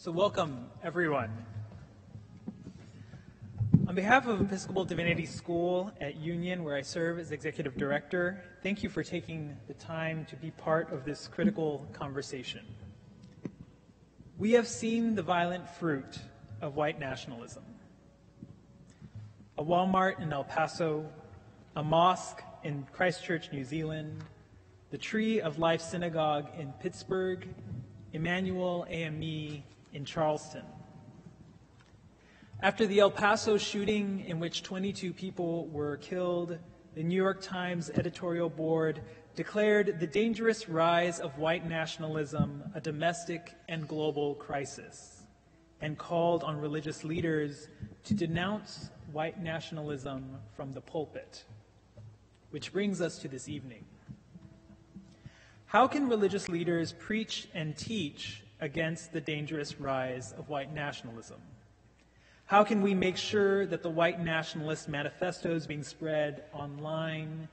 So welcome, everyone. On behalf of Episcopal Divinity School at Union, where I serve as Executive Director, thank you for taking the time to be part of this critical conversation. We have seen the violent fruit of white nationalism. A Walmart in El Paso, a mosque in Christchurch, New Zealand, the Tree of Life Synagogue in Pittsburgh, Emmanuel AME in Charleston. After the El Paso shooting, in which 22 people were killed, the New York Times editorial board declared the dangerous rise of white nationalism a domestic and global crisis, and called on religious leaders to denounce white nationalism from the pulpit. Which brings us to this evening. How can religious leaders preach and teach against the dangerous rise of white nationalism? How can we make sure that the white nationalist manifestos being spread online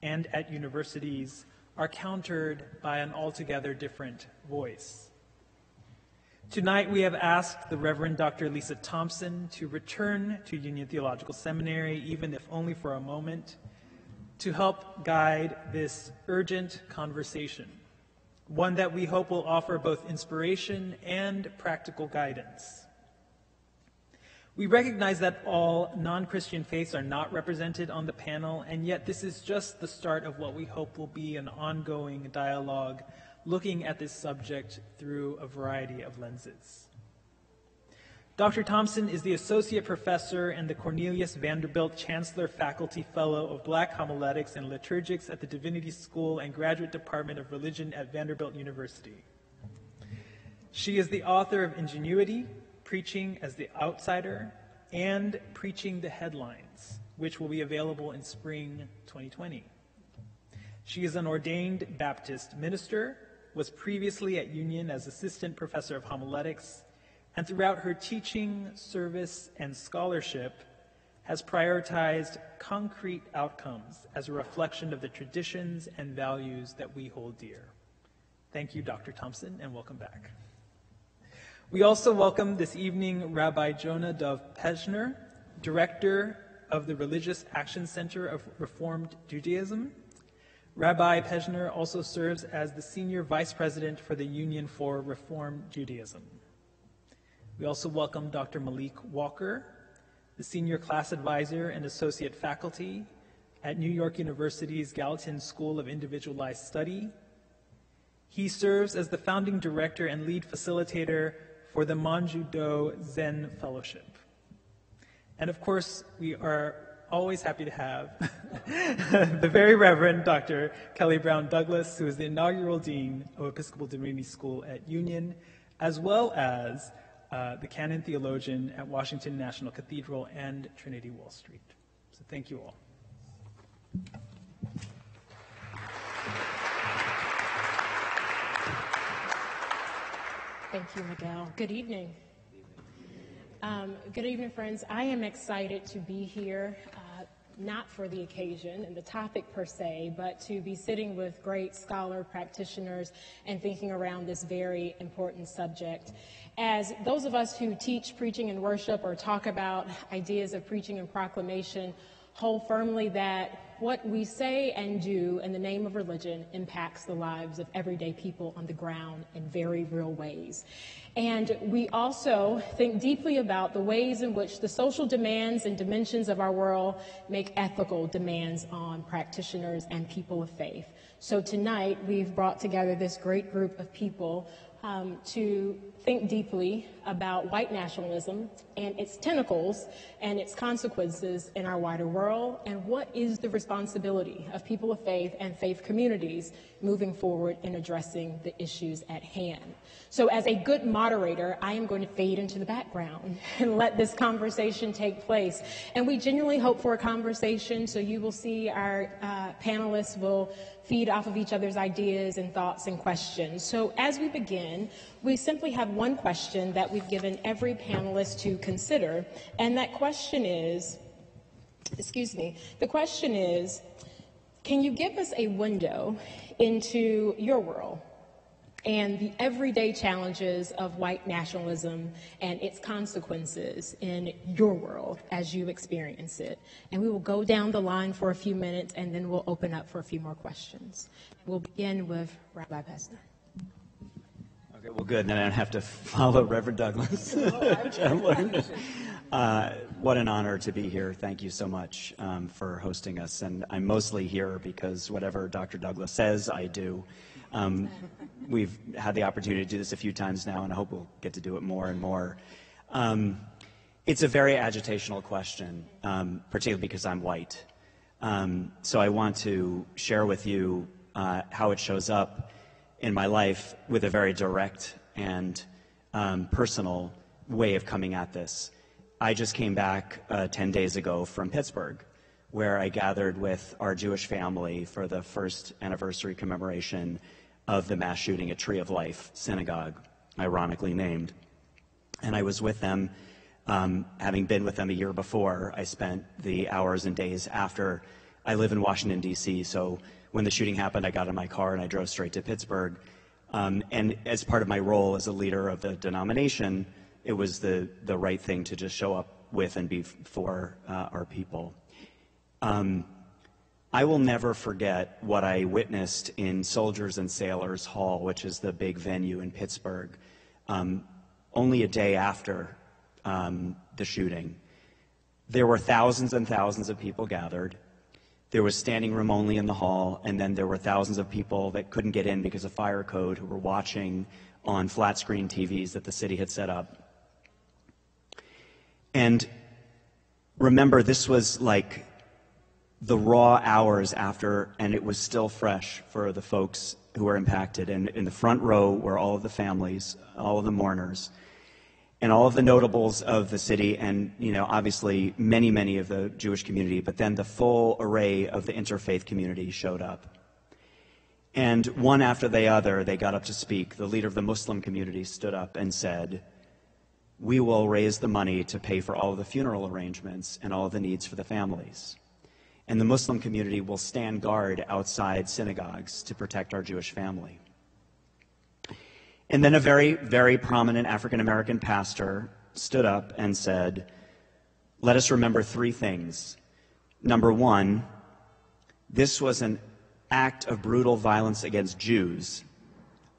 and at universities are countered by an altogether different voice? Tonight we have asked the Reverend Dr. Lisa Thompson to return to Union Theological Seminary, even if only for a moment, to help guide this urgent conversation, one that we hope will offer both inspiration and practical guidance. We recognize that all non-Christian faiths are not represented on the panel, and yet this is just the start of what we hope will be an ongoing dialogue looking at this subject through a variety of lenses. Dr. Thompson is the Associate Professor and the Cornelius Vanderbilt Chancellor Faculty Fellow of Black Homiletics and Liturgics at the Divinity School and Graduate Department of Religion at Vanderbilt University. She is the author of Ingenuity, Preaching as the Outsider, and Preaching the Headlines, which will be available in spring 2020. She is an ordained Baptist minister, was previously at Union as Assistant Professor of Homiletics, and throughout her teaching, service, and scholarship has prioritized concrete outcomes as a reflection of the traditions and values that we hold dear. Thank you, Dr. Thompson, and welcome back. We also welcome this evening Rabbi Jonah Dov Pezner, Director of the Religious Action Center of Reformed Judaism. Rabbi Pezner also serves as the Senior Vice President for the Union for Reform Judaism. We also welcome Dr. Malik Walker, the Senior Class Advisor and Associate Faculty at New York University's Gallatin School of Individualized Study. He serves as the founding director and lead facilitator for the Manju-Do Zen Fellowship. And of course, we are always happy to have the very Reverend Dr. Kelly Brown Douglas, who is the inaugural Dean of Episcopal Divinity School at Union, as well as the Canon Theologian at Washington National Cathedral and Trinity Wall Street. So thank you all. Thank you, Miguel. Good evening. Good evening, friends. I am excited to be here, not for the occasion and the topic per se, but to be sitting with great scholar practitioners and thinking around this very important subject. As those of us who teach preaching and worship or talk about ideas of preaching and proclamation hold firmly that what we say and do in the name of religion impacts the lives of everyday people on the ground in very real ways. And we also think deeply about the ways in which the social demands and dimensions of our world make ethical demands on practitioners and people of faith. So tonight, we've brought together this great group of people to think deeply about white nationalism and its tentacles and its consequences in our wider world, and what is the responsibility of people of faith and faith communities moving forward in addressing the issues at hand. So as a good moderator, I am going to fade into the background and let this conversation take place. And we genuinely hope for a conversation, so you will see our panelists will feed off of each other's ideas and thoughts and questions. So as we begin, we simply have one question that we've given every panelist to consider, and that question is, can you give us a window into your world? and the everyday challenges of white nationalism and its consequences in your world as you experience it. And we will go down the line for a few minutes, and then we'll open up for a few more questions. We'll begin with Rabbi Pester. Okay, well, good. Then I don't have to follow Reverend Douglas. What an honor to be here. Thank you so much for hosting us. And I'm mostly here because whatever Dr. Douglas says, I do. We've had the opportunity to do this a few times now, and I hope we'll get to do it more and more. It's a very agitational question, particularly because I'm white. So I want to share with you how it shows up in my life with a very direct and personal way of coming at this. I just came back 10 days ago from Pittsburgh, where I gathered with our Jewish family for the first anniversary commemoration of the mass shooting at Tree of Life synagogue, ironically named. And I was with them, having been with them a year before. I spent the hours and days after. I live in Washington, D.C., so when the shooting happened, I got in my car and I drove straight to Pittsburgh. And as part of my role as a leader of the denomination, it was the right thing to just show up with and be for our people. I will never forget what I witnessed in Soldiers and Sailors Hall, which is the big venue in Pittsburgh, only a day after the shooting. There were thousands and thousands of people gathered. There was standing room only in the hall, and then there were thousands of people that couldn't get in because of fire code who were watching on flat screen TVs that the city had set up. And remember, this was like the raw hours after, and it was still fresh for the folks who were impacted. And in the front row were all of the families, all of the mourners, and all of the notables of the city, and obviously many of the Jewish community, but then the full array of the interfaith community showed up. And one after the other, they got up to speak. The leader of the Muslim community stood up and said, "We will raise the money to pay for all of the funeral arrangements and all of the needs for the families. And the Muslim community will stand guard outside synagogues to protect our Jewish family." And then a very, very prominent African-American pastor stood up and said, "Let us remember three things. Number one, this was an act of brutal violence against Jews,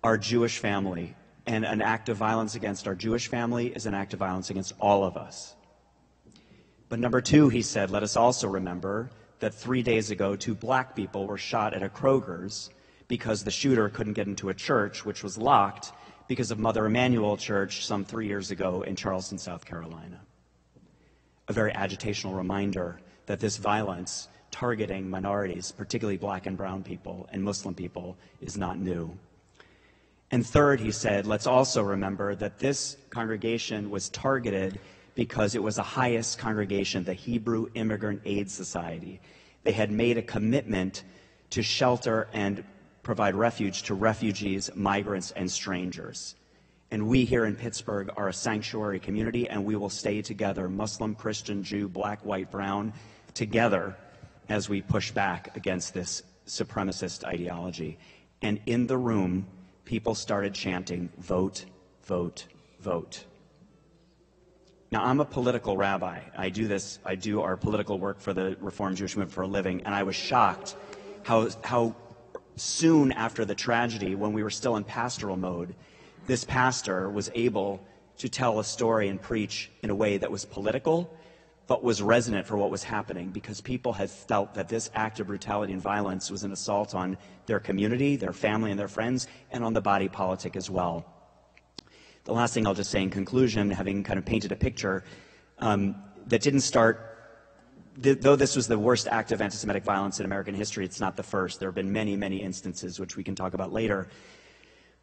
our Jewish family, and an act of violence against our Jewish family is an act of violence against all of us. But number two," he said, "let us also remember that 3 days ago, 2 black people were shot at a Kroger's because the shooter couldn't get into a church, which was locked because of Mother Emanuel Church some 3 years ago in Charleston, South Carolina." A very agitational reminder that this violence targeting minorities, particularly black and brown people and Muslim people, is not new. And third, he said, let's also remember that this congregation was targeted because it was the highest congregation, the Hebrew Immigrant Aid Society. They had made a commitment to shelter and provide refuge to refugees, migrants, and strangers. And we here in Pittsburgh are a sanctuary community, and we will stay together, Muslim, Christian, Jew, black, white, brown, together as we push back against this supremacist ideology. And in the room, people started chanting, "Vote, vote, vote." Now, I'm a political rabbi. I do our political work for the Reformed Jewish Movement for a living, and I was shocked how soon after the tragedy, when we were still in pastoral mode, this pastor was able to tell a story and preach in a way that was political, but was resonant for what was happening, because people had felt that this act of brutality and violence was an assault on their community, their family, and their friends, and on the body politic as well. The last thing I'll just say in conclusion, having kind of painted a picture that didn't start, though this was the worst act of anti-Semitic violence in American history, it's not the first. There have been many, many instances, which we can talk about later.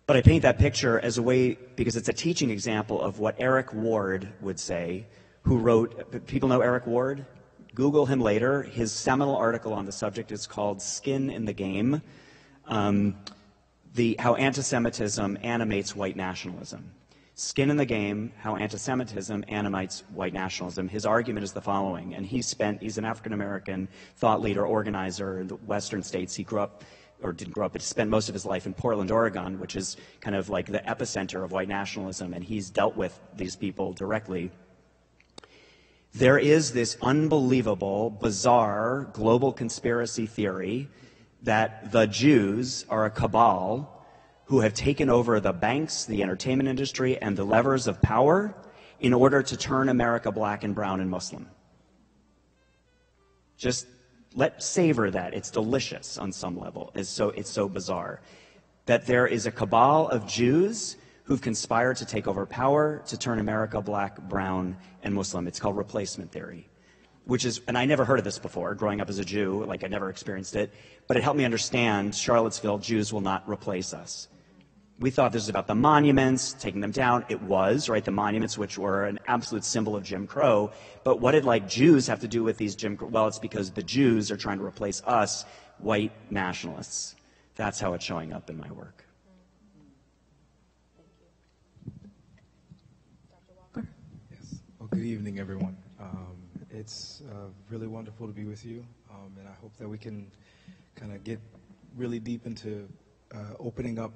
But I paint that picture as a way, because it's a teaching example of what Eric Ward would say, who wrote, people know Eric Ward? Google him later. His seminal article on the subject is called "Skin in the Game," how anti-Semitism animates white nationalism. Skin in the Game, how anti-Semitism animates white nationalism. His argument is the following, and he's an African-American thought leader, organizer in the Western states. He grew up or didn't grow up, but spent most of his life in Portland, Oregon, which is kind of like the epicenter of white nationalism, and he's dealt with these people directly. There is this unbelievable, bizarre global conspiracy theory that the Jews are a cabal who have taken over the banks, the entertainment industry, and the levers of power in order to turn America black and brown and Muslim. Just savor that. It's delicious on some level. It's so bizarre. That there is a cabal of Jews who've conspired to take over power to turn America black, brown, and Muslim. It's called replacement theory, which is, and I never heard of this before, growing up as a Jew, like I never experienced it, but it helped me understand Charlottesville, Jews will not replace us. We thought this was about the monuments, taking them down. It was, right, the monuments, which were an absolute symbol of Jim Crow. But what did, like, Jews have to do with these Jim Crow? Well, it's because the Jews are trying to replace us, white nationalists. That's how it's showing up in my work. Yes. Well, good evening, everyone. It's really wonderful to be with you, and I hope that we can kind of get really deep into opening up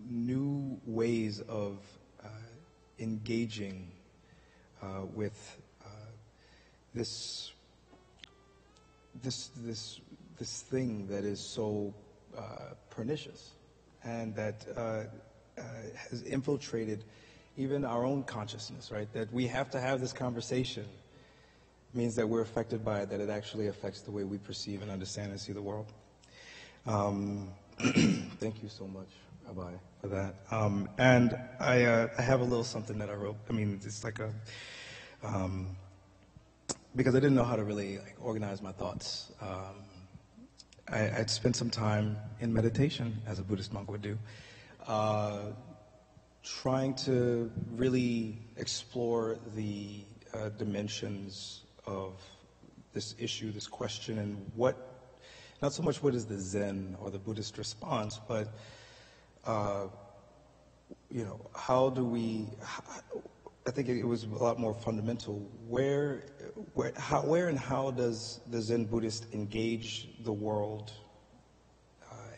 new ways of engaging with this thing that is so pernicious and that has infiltrated even our own consciousness, right? That we have to have this conversation means that we're affected by it, that it actually affects the way we perceive and understand and see the world. Thank you so much, Rabbi, for that. And I have a little something that I wrote. I mean, it's like because I didn't know how to really organize my thoughts. I'd spent some time in meditation, as a Buddhist monk would do, trying to really explore the dimensions of this issue, this question, and not so much what is the Zen or the Buddhist response, but how do we? I think it was a lot more fundamental. Where and how does the Zen Buddhist engage the world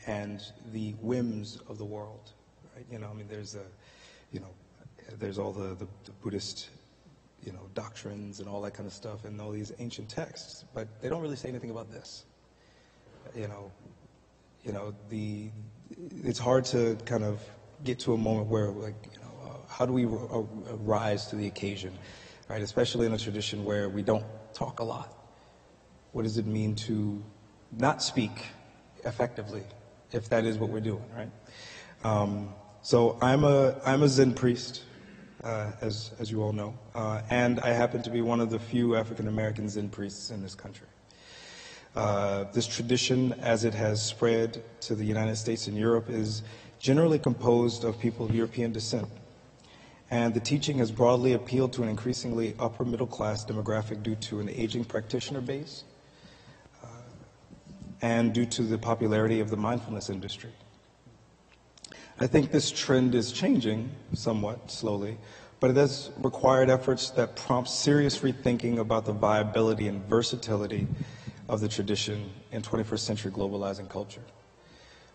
and the whims of the world? Right? I mean, there's all the Buddhist, doctrines and all that kind of stuff, and all these ancient texts, but they don't really say anything about this. It's hard to kind of get to a moment where, how do we rise to the occasion, right? Especially in a tradition where we don't talk a lot. What does it mean to not speak effectively, if that is what we're doing, right? So I'm a Zen priest, as you all know, and I happen to be one of the few African American Zen priests in this country. This tradition, as it has spread to the United States and Europe, is generally composed of people of European descent. And the teaching has broadly appealed to an increasingly upper middle class demographic due to an aging practitioner base and due to the popularity of the mindfulness industry. I think this trend is changing somewhat slowly, but it has required efforts that prompt serious rethinking about the viability and versatility of the tradition in 21st century globalizing culture.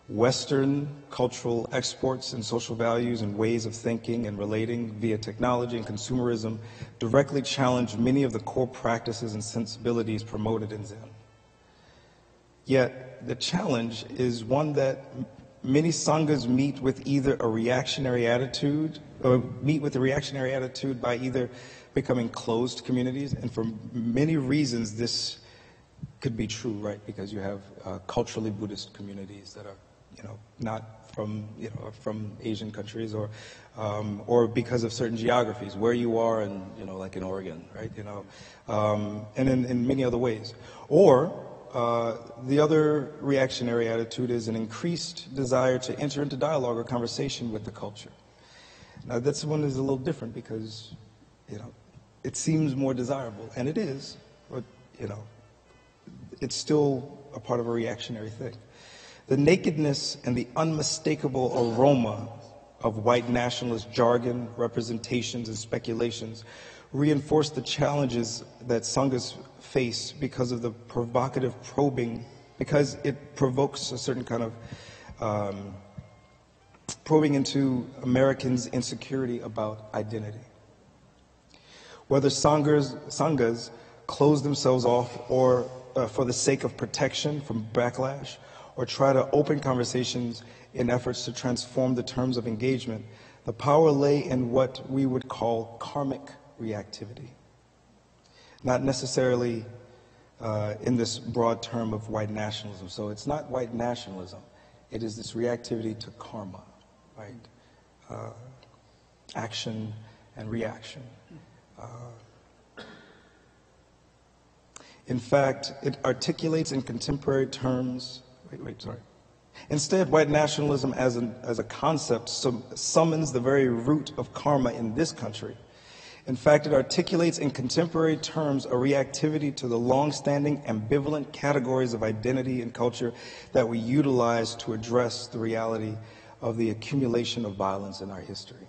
Western cultural exports and social values and ways of thinking and relating via technology and consumerism directly challenge many of the core practices and sensibilities promoted in Zen. Yet the challenge is one that many sanghas meet with either a reactionary attitude, or meet with a reactionary attitude by either becoming closed communities, and for many reasons this could be true, right? Because you have culturally Buddhist communities that are, not from, from Asian countries, or because of certain geographies, where you are, and like in Oregon, right? And in many other ways, or the other reactionary attitude is an increased desire to enter into dialogue or conversation with the culture. Now, this one is a little different because, it seems more desirable, and it is, but, it's still a part of a reactionary thing. The nakedness and the unmistakable aroma of white nationalist jargon, representations, and speculations reinforce the challenges that sanghas face because of the provocative probing because it provokes a certain kind of probing into Americans' insecurity about identity. Whether sanghas close themselves off or for the sake of protection from backlash, or try to open conversations in efforts to transform the terms of engagement, the power lay in what we would call karmic reactivity. Not necessarily in this broad term of white nationalism. So it's not white nationalism. It is this reactivity to karma, right? Action and reaction. In fact, it articulates in contemporary terms, Instead, white nationalism as a concept summons the very root of karma in this country. In fact, it articulates in contemporary terms a reactivity to the long-standing ambivalent categories of identity and culture that we utilize to address the reality of the accumulation of violence in our history.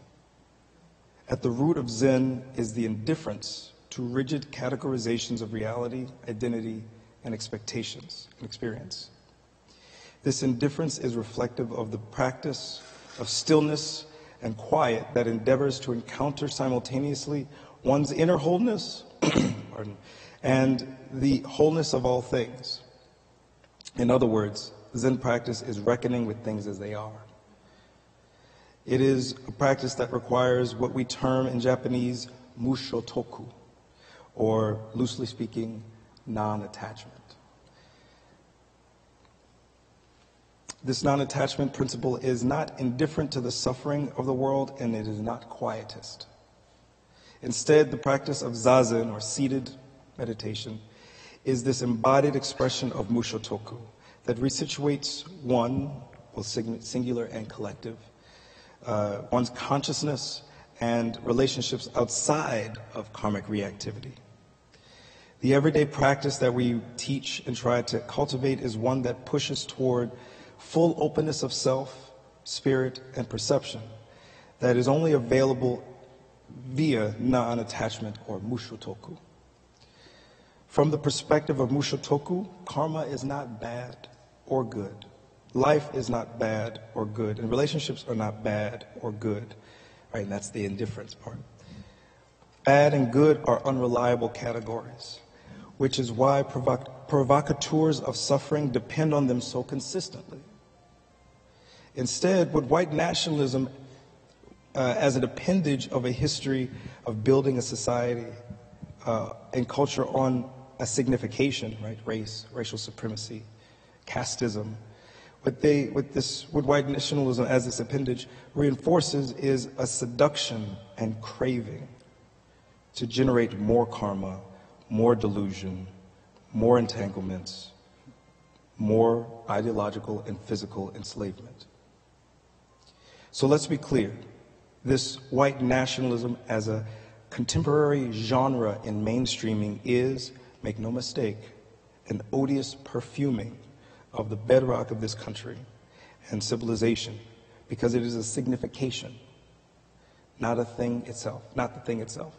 At the root of Zen is the indifference to rigid categorizations of reality, identity, and expectations and experience. This indifference is reflective of the practice of stillness and quiet that endeavors to encounter simultaneously one's inner wholeness and the wholeness of all things. In other words, Zen practice is reckoning with things as they are. It is a practice that requires what we term in Japanese mushotoku, or loosely speaking, non-attachment. This non-attachment principle is not indifferent to the suffering of the world, and it is not quietist. Instead, the practice of zazen, or seated meditation, is this embodied expression of mushotoku that resituates one, both singular and collective, one's consciousness and relationships outside of karmic reactivity. The everyday practice that we teach and try to cultivate is one that pushes toward full openness of self, spirit, and perception that is only available via non-attachment, or mushotoku. From the perspective of mushotoku, karma is not bad or good. Life is not bad or good, and relationships are not bad or good. Right, and that's the indifference part. Bad and good are unreliable categories, which is why provocateurs of suffering depend on them so consistently. Instead, what white nationalism, as an appendage of a history of building a society and culture on a signification, right, race, racial supremacy, casteism, what white nationalism as this appendage reinforces is a seduction and craving to generate more karma, more delusion, more entanglements, more ideological and physical enslavement. So let's be clear. This white nationalism as a contemporary genre in mainstreaming is, make no mistake, an odious perfuming of the bedrock of this country and civilization, because it is a signification, not a thing itself, not the thing itself.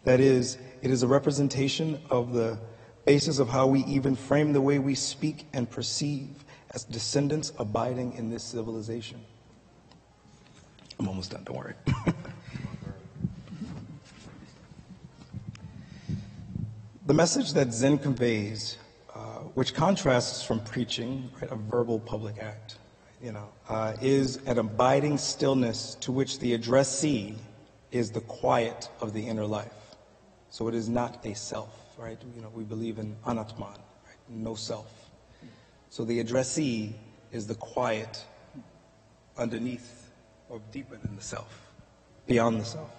That is, it is a representation of the basis of how we even frame the way we speak and perceive as descendants abiding in this civilization. I'm almost done, don't worry. The message that Zen conveys, which contrasts from preaching, right, a verbal public act, is an abiding stillness to which the addressee is the quiet of the inner life. So it is not a self, right? We believe in anatman, right? No self. So the addressee is the quiet underneath or deeper than the self, beyond the self.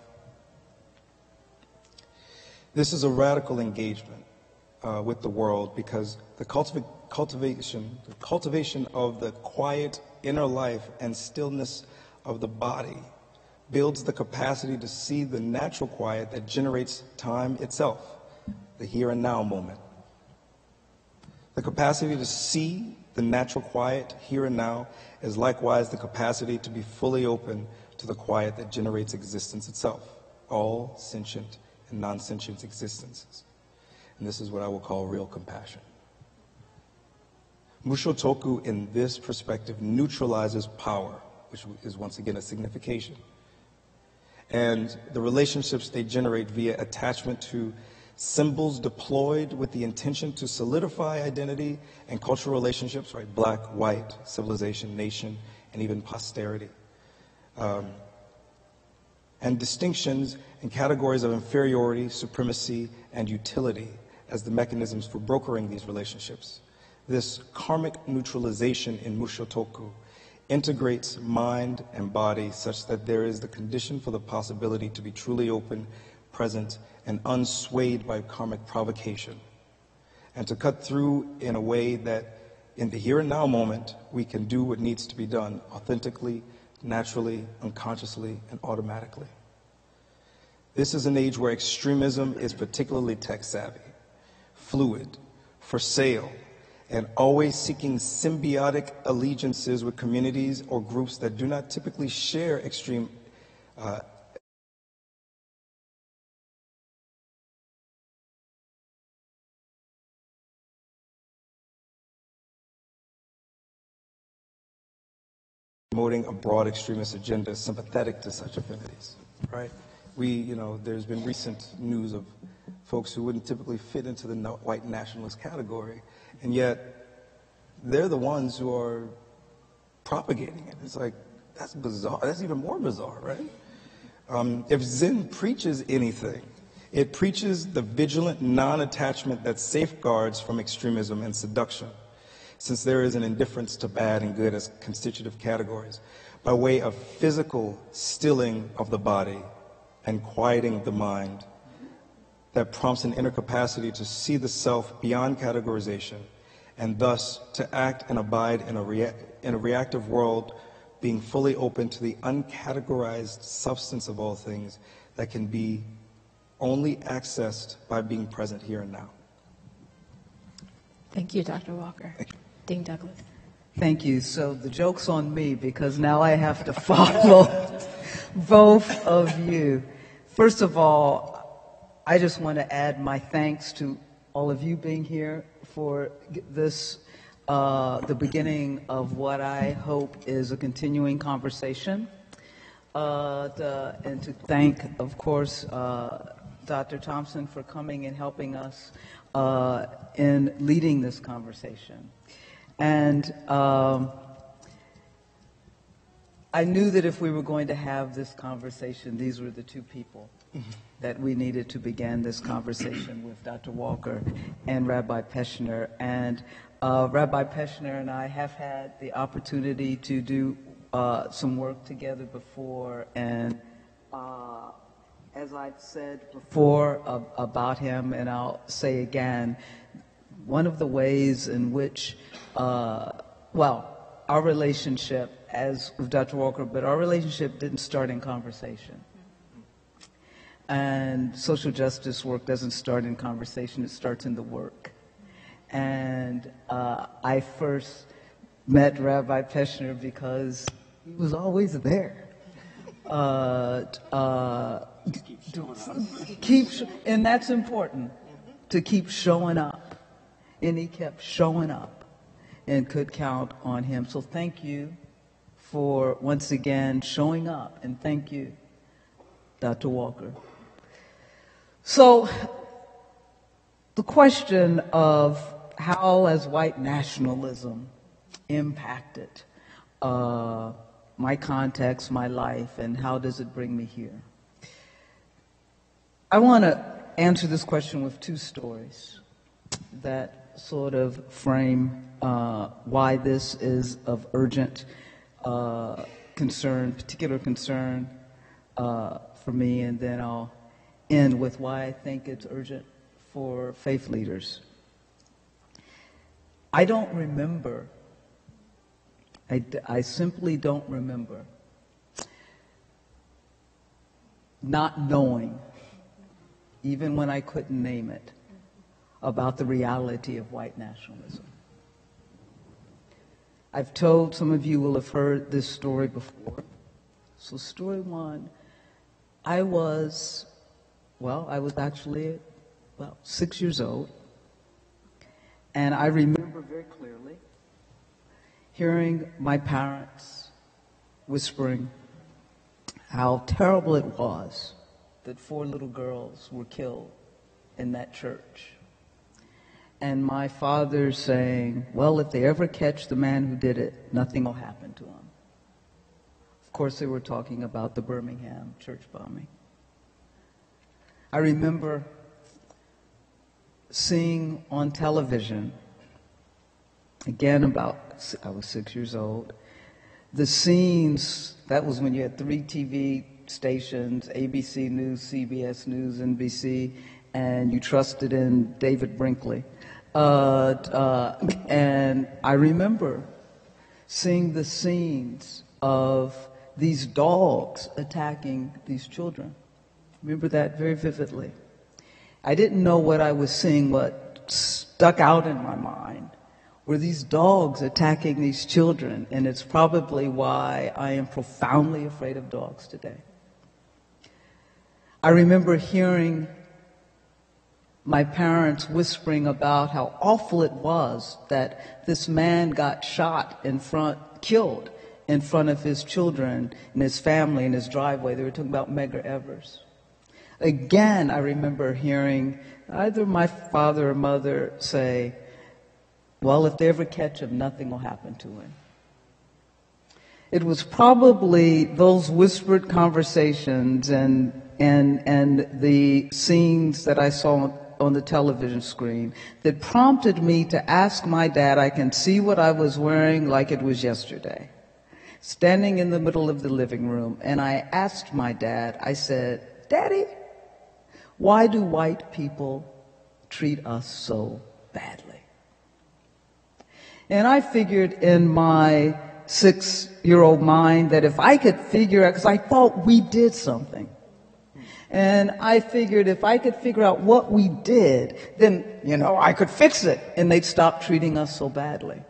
This is a radical engagement with the world, because the cultivation of the quiet inner life and stillness of the body builds the capacity to see the natural quiet that generates time itself, the here and now moment. The capacity to see the natural quiet here and now is likewise the capacity to be fully open to the quiet that generates existence itself, all sentient and non-sentient existences. And this is what I will call real compassion. Mushotoku, in this perspective, neutralizes power, which is once again a signification, and the relationships they generate via attachment to symbols deployed with the intention to solidify identity and cultural relationships, right? Black, white, civilization, nation, and even posterity. And distinctions and categories of inferiority, supremacy, and utility as the mechanisms for brokering these relationships. This karmic neutralization in Mushotoku integrates mind and body such that there is the condition for the possibility to be truly open, present, and unswayed by karmic provocation, and to cut through in a way that in the here and now moment we can do what needs to be done authentically, naturally, unconsciously, and automatically. This is an age where extremism is particularly tech-savvy, fluid, for sale, and always seeking symbiotic allegiances with communities or groups that do not typically share extreme promoting a broad extremist agenda sympathetic to such affinities, right? There's been recent news of folks who wouldn't typically fit into the white nationalist category, and yet they're the ones who are propagating it. It's like, that's bizarre. That's even more bizarre, right? If Zen preaches anything, it preaches the vigilant non-attachment that safeguards from extremism and seduction, since there is an indifference to bad and good as constitutive categories, by way of physical stilling of the body and quieting the mind that prompts an inner capacity to see the self beyond categorization, and thus to act and abide in a reactive world, being fully open to the uncategorized substance of all things that can be only accessed by being present here and now. Thank you, Dr. Walker. Dean Douglas. Thank you. So the joke's on me because now I have to follow both of you. First of all, I just want to add my thanks to all of you being here for this, the beginning of what I hope is a continuing conversation. And to thank, of course, Dr. Thompson for coming and helping us in leading this conversation. And I knew that if we were going to have this conversation, these were the two people that we needed to begin this conversation with, Dr. Walker and Rabbi Peschner. And Rabbi Peschner and I have had the opportunity to do some work together before, and as I've said before about him, and I'll say again, one of the ways in which, our relationship, as with Dr. Walker, but our relationship didn't start in conversation. And social justice work doesn't start in conversation, it starts in the work. And I first met Rabbi Peschner because he was always there. And that's important, to keep showing up. And he kept showing up and could count on him. So thank you for once again showing up, and thank you, Dr. Walker. So the question of how has white nationalism impacted my context, my life, and how does it bring me here? I want to answer this question with two stories that sort of frame why this is of urgent concern, particular concern for me, and then I'll end with why I think it's urgent for faith leaders. I don't remember, I simply don't remember not knowing, even when I couldn't name it, about the reality of white nationalism. I've told, some of you will have heard this story before. So story one, I was actually about 6 years old, and I remember very clearly hearing my parents whispering how terrible it was that 4 little girls were killed in that church. And my father saying, well, if they ever catch the man who did it, nothing will happen to him. Of course, they were talking about the Birmingham church bombing. I remember seeing on television, again I was 6 years old, the scenes, that was when you had 3 TV stations, ABC News, CBS News, NBC, and you trusted in David Brinkley. And I remember seeing the scenes of these dogs attacking these children. Remember that very vividly. I didn't know what I was seeing. What stuck out in my mind were these dogs attacking these children, and it's probably why I am profoundly afraid of dogs today. I remember hearing my parents whispering about how awful it was that this man got killed in front of his children and his family in his driveway. They were talking about Medgar Evers. Again, I remember hearing either my father or mother say, well, if they ever catch him, nothing will happen to him. It was probably those whispered conversations and the scenes that I saw on the television screen that prompted me to ask my dad. I can see what I was wearing like it was yesterday, standing in the middle of the living room, and I asked my dad, I said, Daddy, why do white people treat us so badly? And I figured in my 6-year-old mind that if I could figure out, because I thought we did something, and I figured if I could figure out what we did, then, I could fix it, and they'd stop treating us so badly.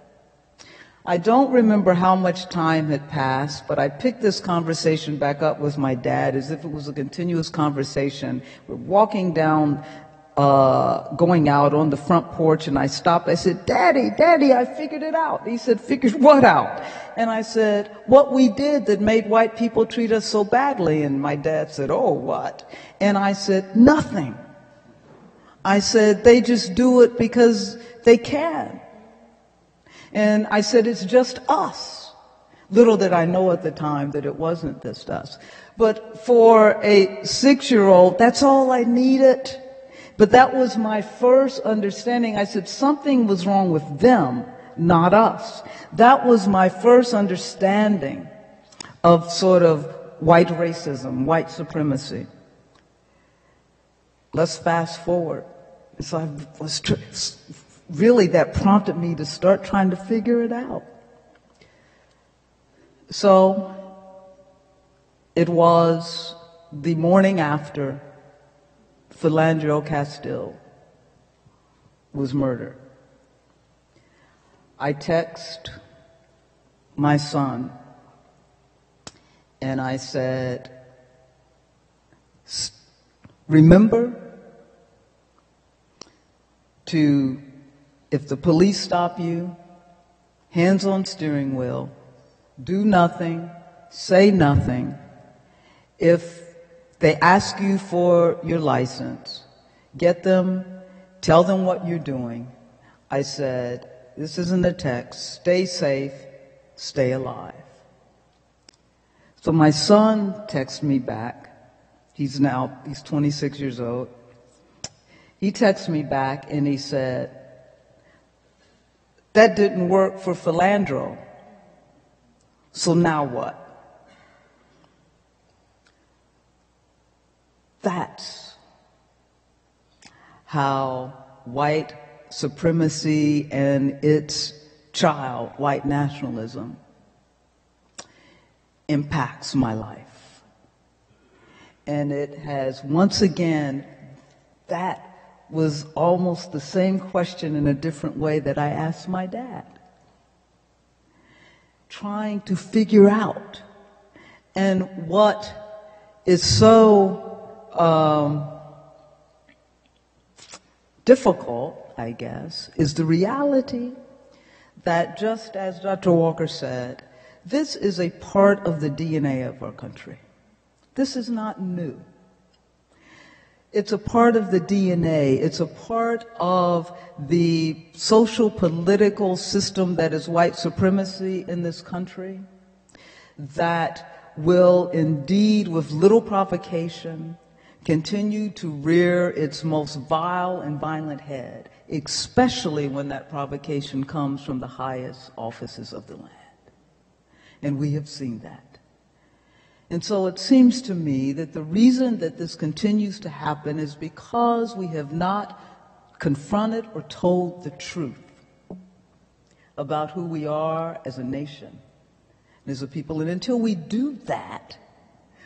I don't remember how much time had passed, but I picked this conversation back up with my dad as if it was a continuous conversation. We're walking down, going out on the front porch, and I stopped. I said, Daddy, I figured it out. He said, figured what out? And I said, what we did that made white people treat us so badly. And my dad said, oh, what? And I said, nothing. I said, they just do it because they can. And I said, it's just us. Little did I know at the time that it wasn't just us. But for a 6-year-old, that's all I needed. But that was my first understanding. I said something was wrong with them, not us. That was my first understanding of sort of white racism, white supremacy. Let's fast forward. So I was really, that prompted me to start trying to figure it out. So it was the morning after Philandro Castile was murdered. I text my son and I said, remember to, if the police stop you, hands on steering wheel, do nothing, say nothing. If they ask you for your license, get them, tell them what you're doing. I said, this isn't a text, stay safe, stay alive. So my son texted me back. He's 26 years old. He texted me back and he said, that didn't work for Philandro. So now what? That's how white supremacy and its child, white nationalism, impacts my life. And it has, once again, that was almost the same question in a different way that I asked my dad. Trying to figure out. And what is so difficult, I guess, is the reality that just as Dr. Walker said, this is a part of the DNA of our country. This is not new. It's a part of the DNA. It's a part of the social political system that is white supremacy in this country that will indeed, with little provocation, continue to rear its most vile and violent head, especially when that provocation comes from the highest offices of the land. And we have seen that. And so it seems to me that the reason that this continues to happen is because we have not confronted or told the truth about who we are as a nation and as a people. And until we do that,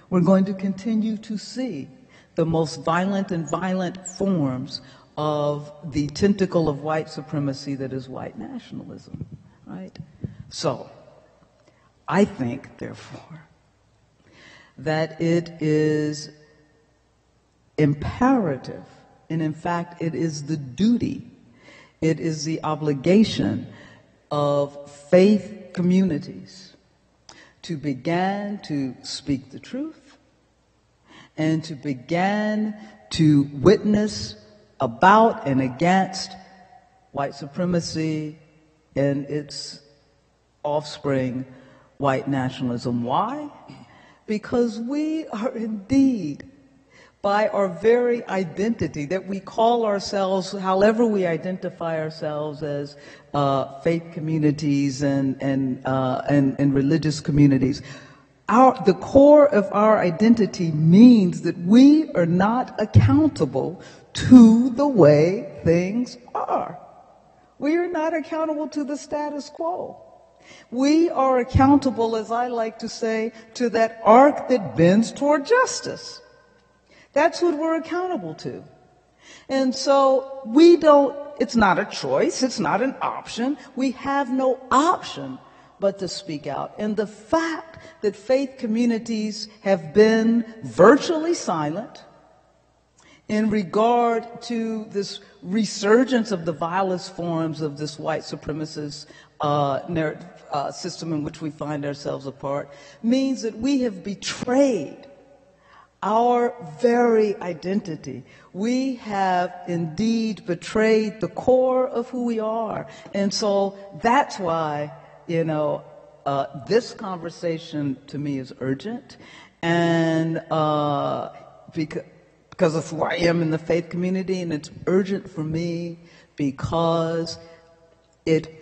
we're going to continue to see the most violent and violent forms of the tentacle of white supremacy that is white nationalism, right? So, I think, therefore, that it is imperative, and in fact, it is the duty, it is the obligation of faith communities to begin to speak the truth and to begin to witness about and against white supremacy and its offspring, white nationalism. Why? Because we are indeed, by our very identity, that we call ourselves, however we identify ourselves as faith communities and religious communities, the core of our identity means that we are not accountable to the way things are. We are not accountable to the status quo. We are accountable, as I like to say, to that arc that bends toward justice. That's what we're accountable to. And so it's not a choice, it's not an option. We have no option but to speak out. And the fact that faith communities have been virtually silent in regard to this resurgence of the vilest forms of this white supremacist system in which we find ourselves a part, means that we have betrayed our very identity. We have indeed betrayed the core of who we are. And so that's why, this conversation to me is urgent. And because of who I am in the faith community, and it's urgent for me because it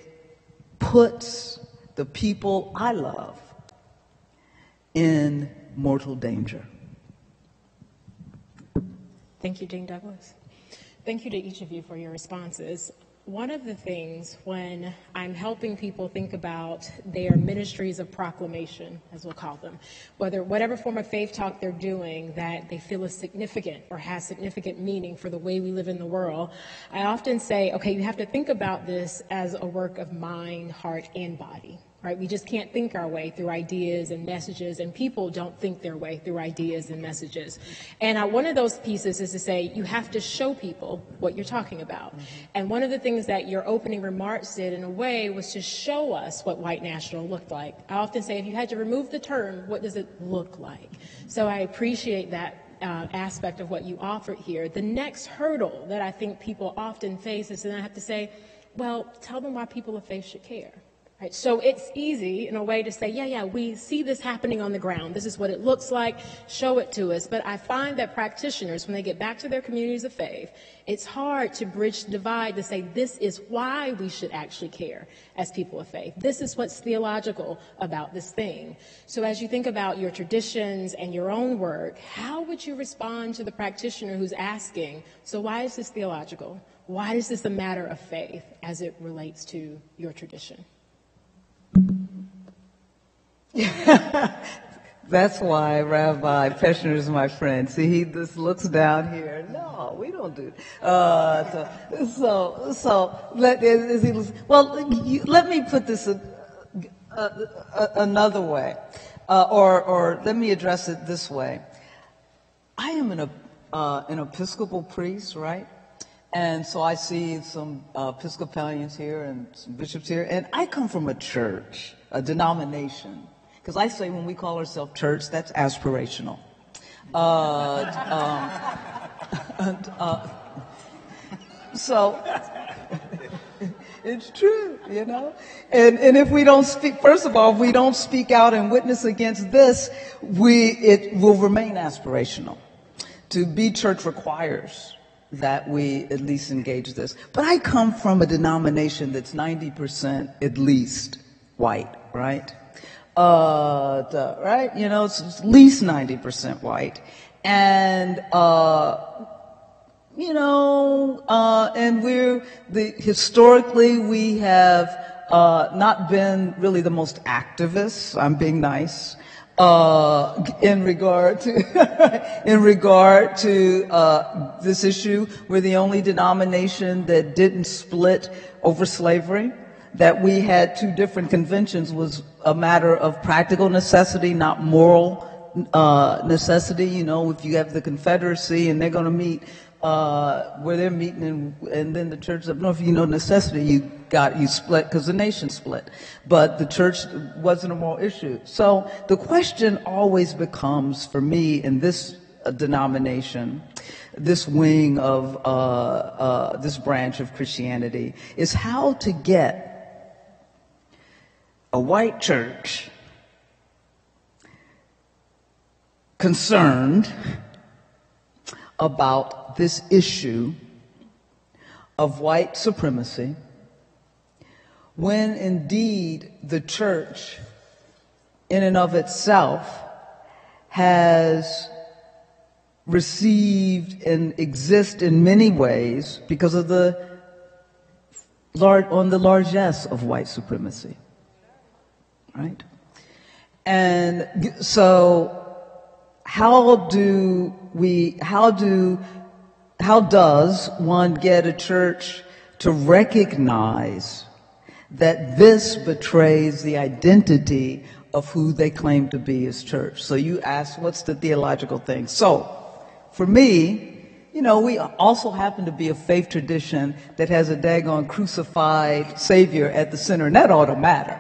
puts the people I love in mortal danger. Thank you, Dean Douglas. Thank you to each of you for your responses. One of the things when I'm helping people think about their ministries of proclamation, as we'll call them, whatever form of faith talk they're doing that they feel is significant or has significant meaning for the way we live in the world, I often say, okay, you have to think about this as a work of mind, heart, and body. Right? We just can't think our way through ideas and messages, and people don't think their way through ideas and messages. And one of those pieces is to say you have to show people what you're talking about. Mm-hmm. And one of the things that your opening remarks did, in a way, was to show us what white national looked like. I often say, if you had to remove the term, what does it look like? So I appreciate that aspect of what you offered here. The next hurdle that I think people often face is that I have to say, well, tell them why people of faith should care. Right, so it's easy, in a way, to say, yeah, we see this happening on the ground. This is what it looks like. Show it to us. But I find that practitioners, when they get back to their communities of faith, it's hard to bridge the divide to say, this is why we should actually care as people of faith. This is what's theological about this thing. So as you think about your traditions and your own work, how would you respond to the practitioner who's asking, so why is this theological? Why is this a matter of faith as it relates to your tradition? That's why Rabbi Peschner is my friend. See, he just looks down here. No, we don't do that. Let me put this another way, or let me address it this way. I am an Episcopal priest, right? And so I see some Episcopalians here and some bishops here, and I come from a church, a denomination, because I say when we call ourselves church, that's aspirational. So it's true, you know. And if we don't speak, first of all, if we don't speak out and witness against this, it will remain aspirational. To be church requires that we at least engage this. But I come from a denomination that's 90% at least white, right? Right? You know, it's at least 90% white. And, you know, and historically we have not been really the most activists. I'm being nice. In regard to this issue. We're the only denomination that didn't split over slavery. That we had two different conventions was a matter of practical necessity, not moral necessity. You know, if you have the Confederacy and they're going to meet where they're meeting, and then the church up north, you know, necessity, you split because the nation split. But the church wasn't a moral issue. So the question always becomes, for me, in this denomination, this wing of this branch of Christianity, is how to get a white church concerned about this issue of white supremacy, when indeed the church in and of itself has received and exists in many ways because of the largesse of white supremacy, right? And so how does one get a church to recognize that this betrays the identity of who they claim to be as church? So you ask, what's the theological thing? So for me, you know, we also happen to be a faith tradition that has a daggone crucified Savior at the center, and that ought to matter,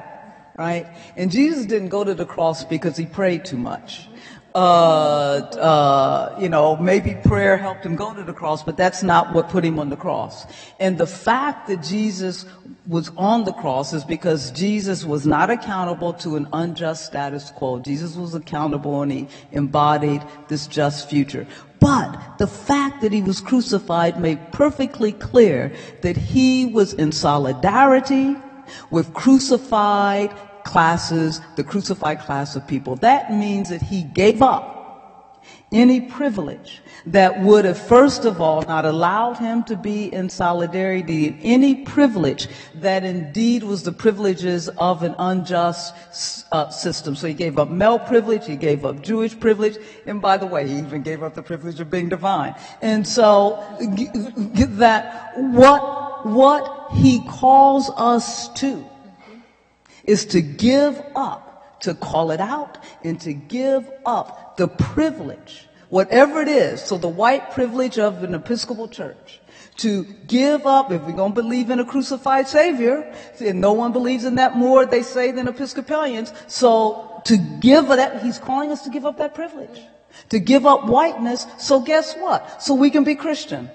right? And Jesus didn't go to the cross because he prayed too much. You know, maybe prayer helped him go to the cross, but that's not what put him on the cross. And the fact that Jesus was on the cross is because Jesus was not accountable to an unjust status quo. Jesus was accountable, and he embodied this just future. But the fact that he was crucified made perfectly clear that he was in solidarity with crucified classes, the crucified class of people. That means that he gave up any privilege that would have, first of all, not allowed him to be in solidarity, any privilege that indeed was the privileges of an unjust system. So he gave up male privilege, he gave up Jewish privilege, and by the way, he even gave up the privilege of being divine. And so that what he calls us to is to give up, to call it out, and to give up the privilege, whatever it is. So the white privilege of an Episcopal church, to give up, if we're going to believe in a crucified Savior, and no one believes in that more, they say, than Episcopalians. So to give that, he's calling us to give up that privilege, to give up whiteness. So guess what? So we can be Christian,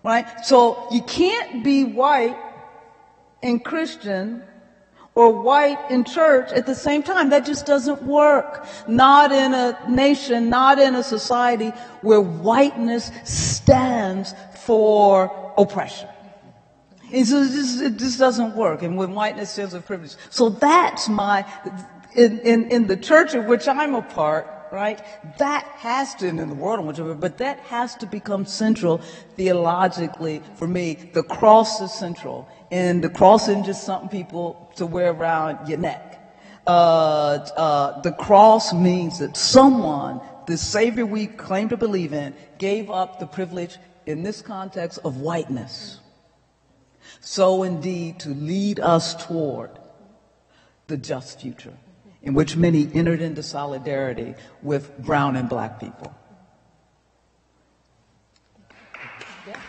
right? So you can't be white and Christian or white in church at the same time. That just doesn't work. Not in a nation, not in a society where whiteness stands for oppression. And so it just doesn't work. And when whiteness stands for privilege. So that's in the church of which I'm a part, right? That has to, and in the world in which I'm, but that has to become central theologically for me. The cross is central. And the cross isn't just something people to wear around your neck. The cross means that someone, the Savior we claim to believe in, gave up the privilege, in this context, of whiteness. So indeed to lead us toward the just future, in which many entered into solidarity with brown and black people. Yeah.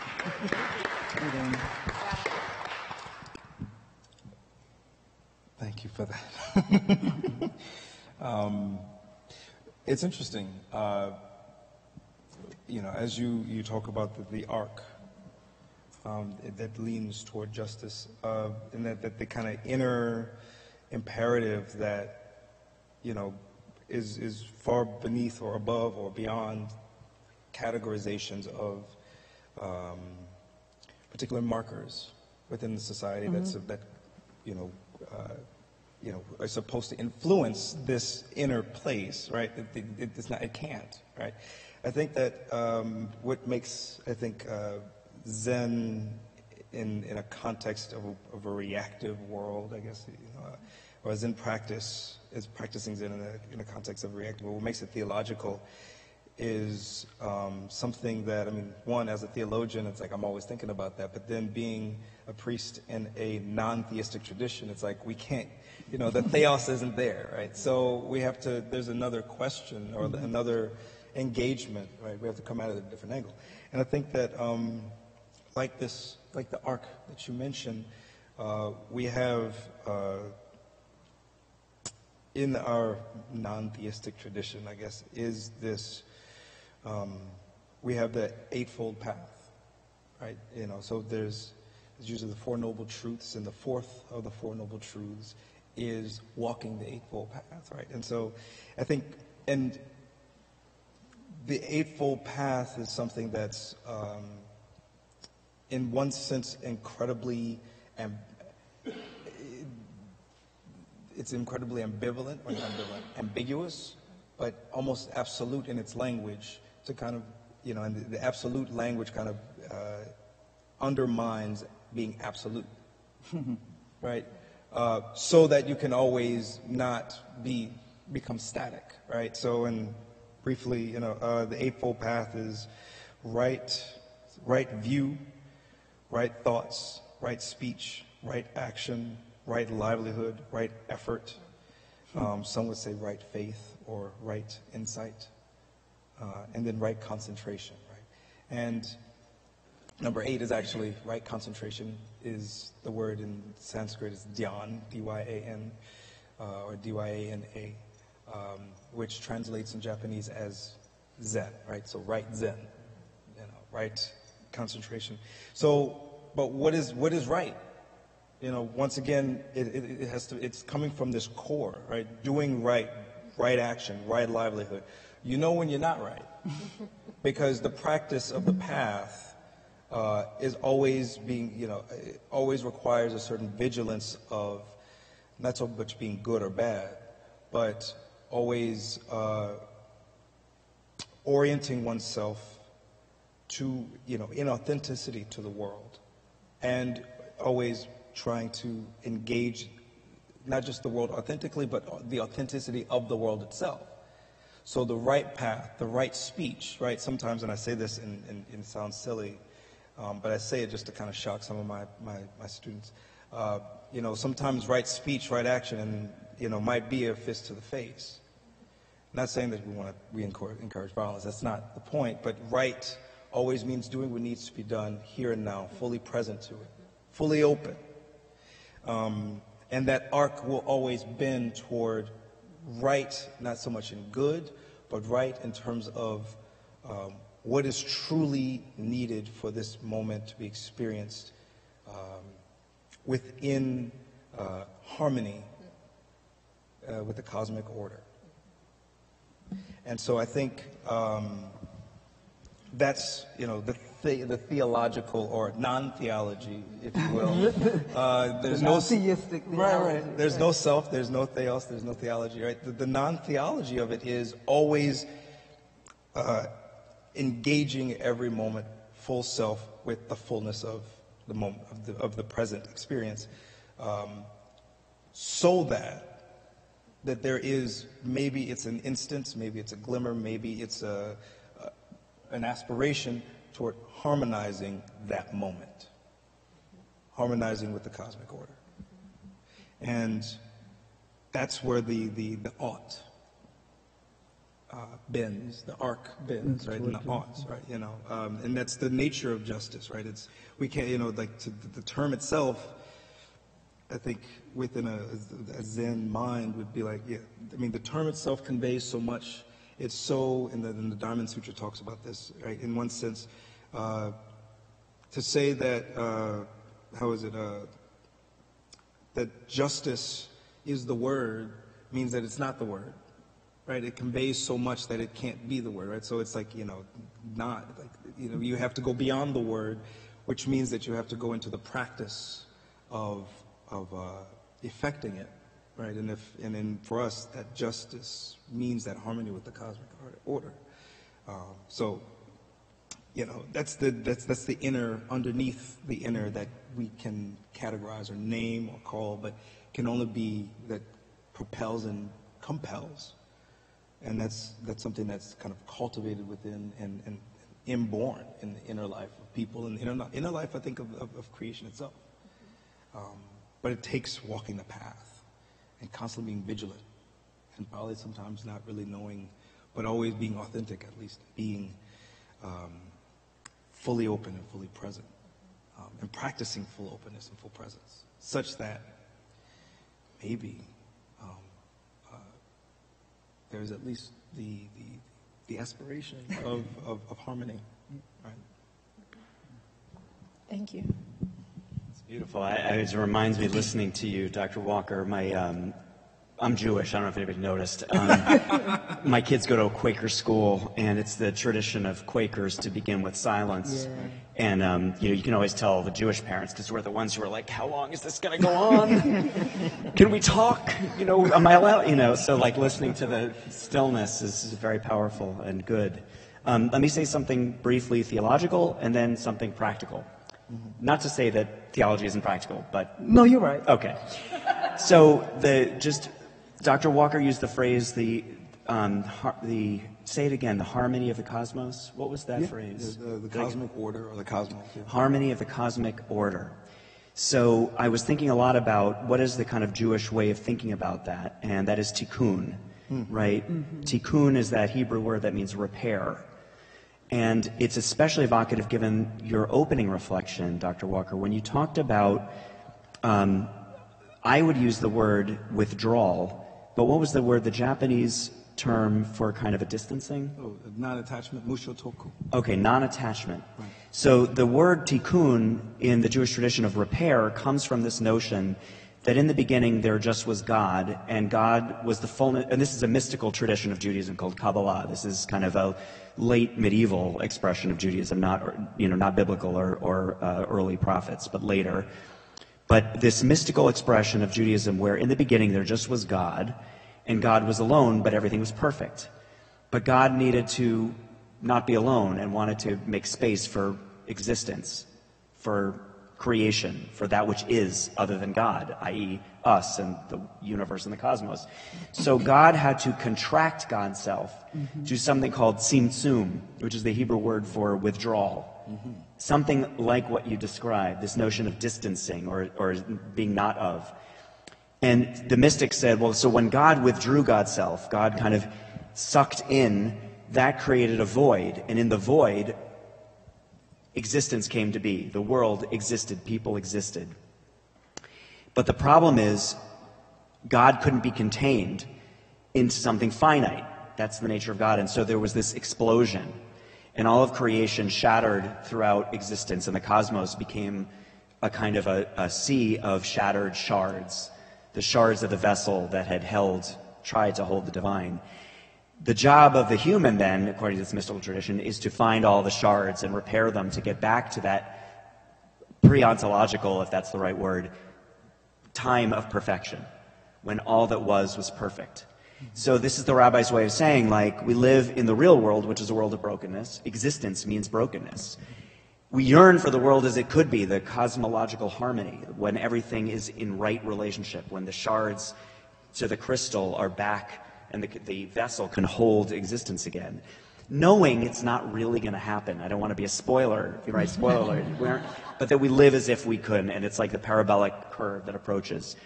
Thank you for that. It's interesting, as you talk about the arc that leans toward justice, and that the kind of inner imperative that, is far beneath or above or beyond categorizations of particular markers within the society are supposed to influence this inner place, right? It can't, right? I think that what makes, Zen in a context of a reactive world, I guess, or Zen practice, is practicing Zen in a context of a reactive world, what makes it theological is something that, one, as a theologian, it's like I'm always thinking about that, but then being a priest in a non-theistic tradition, it's like we can't, the theos isn't there, right? So we have to, there's another question or another engagement, right? We have to come at it at a different angle. And I think that like the arc that you mentioned, we have in our non-theistic tradition, I guess, is this, we have the Eightfold Path, right? So there's usually the Four Noble Truths, and the fourth of the Four Noble Truths is walking the Eightfold Path, right? And so I think, and the Eightfold Path is something that's, in one sense, incredibly ambivalent, or not ambivalent, ambiguous, but almost absolute in its language to kind of, and the absolute language kind of undermines being absolute, right? So that you can always not become static, right? So, and briefly, the Eightfold Path is right view, right thoughts, right speech, right action, right livelihood, right effort. Some would say right faith or right insight, and then right concentration, right? And number 8 is actually right concentration is the word in Sanskrit is dhyan, D-Y-A-N, or D-Y-A-N-A, which translates in Japanese as Zen, right? So right Zen, right concentration. So, but what is right? Once again, it's coming from this core, right? Doing right action, right livelihood. You know when you're not right, because the practice of the path is always being, it always requires a certain vigilance of not so much being good or bad, but always orienting oneself to, in authenticity to the world, and always trying to engage not just the world authentically, but the authenticity of the world itself. So the right path, the right speech, right? Sometimes, and I say this and it sounds silly, but I say it just to kind of shock some of my students. Sometimes right speech, right action, and might be a fist to the face. Not saying that we encourage violence. That's not the point. But right always means doing what needs to be done here and now, fully present to it, fully open. And that arc will always bend toward right, not so much in good, but right in terms of what is truly needed for this moment to be experienced within harmony with the cosmic order. And so I think that's, the theological or non-theology, if you will. There's no theistic theology. Right. There's no self, there's no theos, there's no theology, right? The non-theology of it is always engaging every moment full self with the fullness of the moment, of the present experience, so that there is, maybe it's an instance, maybe it's a glimmer, maybe it's an aspiration toward harmonizing that moment, harmonizing with the cosmic order. And that's where the ought bends, the arc bends, right, and the oughts, right, and that's the nature of justice, right? We can't, the term itself, I think within a Zen mind would be like, yeah, I mean, the term itself conveys so much. It's so, and the Diamond Sutra talks about this, right? In one sense, to say that, that justice is the word means that it's not the word, right? It conveys so much that it can't be the word, right? So it's like, you have to go beyond the word, which means that you have to go into the practice of effecting it, right? And then for us, that justice means that harmony with the cosmic order. That's the inner, underneath the inner, that we can categorize or name or call, but can only be that propels and compels. And that's something that's kind of cultivated within and inborn in the inner life of people, and the inner life, I think, of creation itself. But it takes walking the path and constantly being vigilant, and probably sometimes not really knowing, but always being authentic, at least being fully open and fully present, and practicing full openness and full presence, such that maybe there's at least the aspiration of harmony, right? Thank you. Beautiful. It reminds me, listening to you, Dr. Walker, I'm Jewish. I don't know if anybody noticed. My kids go to a Quaker school, and it's the tradition of Quakers to begin with silence. Yeah. And you can always tell the Jewish parents, because we're the ones who are like, how long is this going to go on? Can we talk? Am I allowed? So like listening to the stillness is very powerful and good. Let me say something briefly theological and then something practical. Not to say that theology isn't practical, but... No, you're right. Okay. So Dr. Walker used the phrase, say it again, the harmony of the cosmos. What was that phrase? The cosmic order, or the cosmos. Yeah. Harmony of the cosmic order. So I was thinking a lot about what is the kind of Jewish way of thinking about that, and that is tikkun, right? Mm-hmm. Tikkun is that Hebrew word that means repair. And it's especially evocative given your opening reflection, Dr. Walker, when you talked about, I would use the word withdrawal, but what was the Japanese term for kind of a distancing? Oh, non-attachment, mushotoku. Okay, non-attachment. Right. So the word tikkun in the Jewish tradition of repair comes from this notion that in the beginning there just was God, and God was the fullness, and this is a mystical tradition of Judaism called Kabbalah. This is kind of a late medieval expression of Judaism, not biblical or early prophets, but later. But this mystical expression of Judaism where in the beginning there just was God, and God was alone, but everything was perfect. But God needed to not be alone and wanted to make space for existence, for creation, for that which is other than God, i.e. us and the universe and the cosmos. So God had to contract God's self to something called tzimtzum, which is the Hebrew word for withdrawal. Something like what you described, this notion of distancing or being not of. And the mystics said, well, so when God withdrew God's self, God kind of sucked in, that created a void. And in the void, existence came to be. The world existed. People existed. But the problem is, God couldn't be contained into something finite. That's the nature of God. And so there was this explosion. And all of creation shattered throughout existence. And the cosmos became a kind of a sea of shattered shards. The shards of the vessel that had tried to hold the divine. The job of the human then, according to this mystical tradition, is to find all the shards and repair them to get back to that pre-ontological, if that's the right word, time of perfection, when all that was perfect. So this is the rabbi's way of saying, like, we live in the real world, which is a world of brokenness. Existence means brokenness. We yearn for the world as it could be, the cosmological harmony, when everything is in right relationship, when the shards to the crystal are back and the vessel can hold existence again. Knowing it's not really going to happen. I don't want to be a spoiler, if you write spoiler alert, but that we live as if we could, and it's like the parabolic curve that approaches.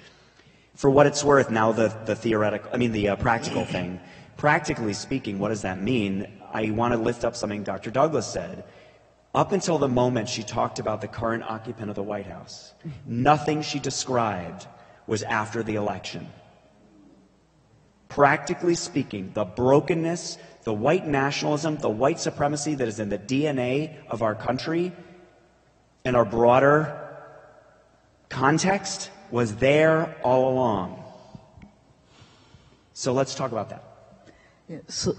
For what it's worth, now the practical thing. Practically speaking, what does that mean? I want to lift up something Dr. Douglas said. Up until the moment she talked about the current occupant of the White House, nothing she described was after the election. Practically speaking, the brokenness, the white nationalism, the white supremacy that is in the DNA of our country and our broader context was there all along. So let's talk about that. Yeah, so,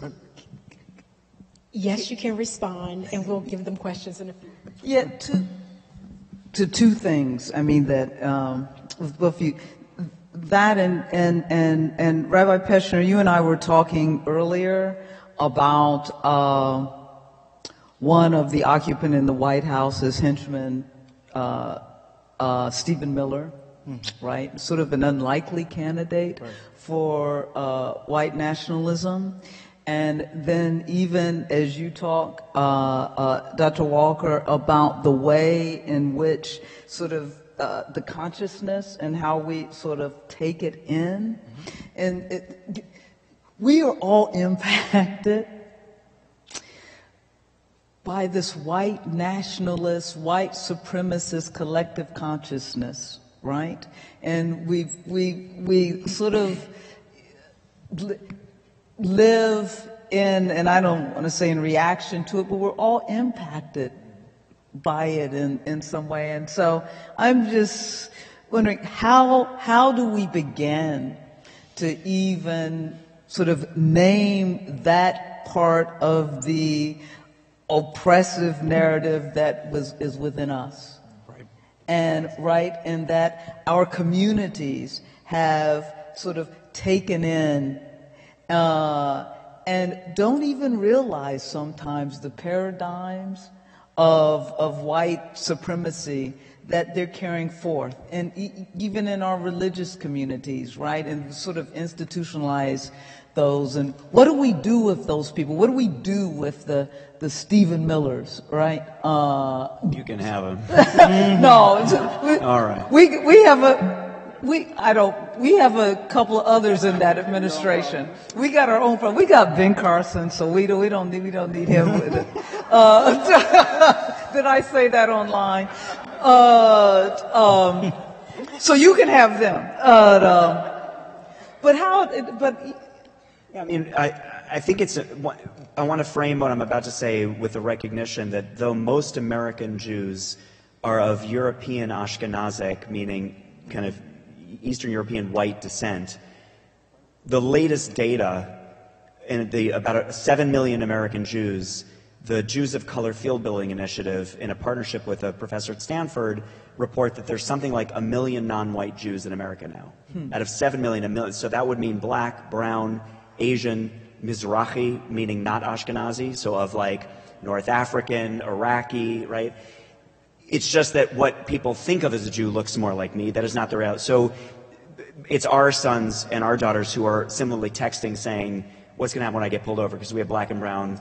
Yes, you can respond, and we'll give them questions in a few. yeah, to two things. I mean that both you, that and Rabbi Peschner, you and I were talking earlier about one of the occupant in the White House's henchmen, Stephen Miller, right? Sort of an unlikely candidate for white nationalism. And then even as you talk, Dr. Walker, about the way in which sort of the consciousness and how we sort of take it in. And we are all impacted by this white nationalist, white supremacist collective consciousness, right? And we sort of live in, and I don't want to say in reaction to it, but we're all impacted by it in some way. And so I'm just wondering, how do we begin to even sort of name that part of the oppressive narrative that is within us? And that our communities have sort of taken in and don't even realize sometimes the paradigms of white supremacy that they're carrying forth, and even in our religious communities, right? And sort of institutionalize those. And what do we do with those people? What do we do with the Stephen Millers, right? You can have them. No, All right. We have a couple of others in that administration. We got our own problem. We got Ben Carson, so we don't need him with it. Did I say that online? So you can have them. Yeah, I mean, I think I want to frame what I'm about to say with the recognition that though most American Jews are of European Ashkenazic, meaning kind of Eastern European white descent, the latest data in about 7 million American Jews, the Jews of Color Field Building Initiative, in a partnership with a professor at Stanford, report that there's something like 1 million non-white Jews in America now. Out of 7 million, 1 million. So that would mean black, brown, Asian, Mizrahi, meaning not Ashkenazi, so of like North African, Iraqi, right? It's just that what people think of as a Jew looks more like me. That is not the reality. So it's our sons and our daughters who are similarly texting saying, what's going to happen when I get pulled over? Because we have black and brown,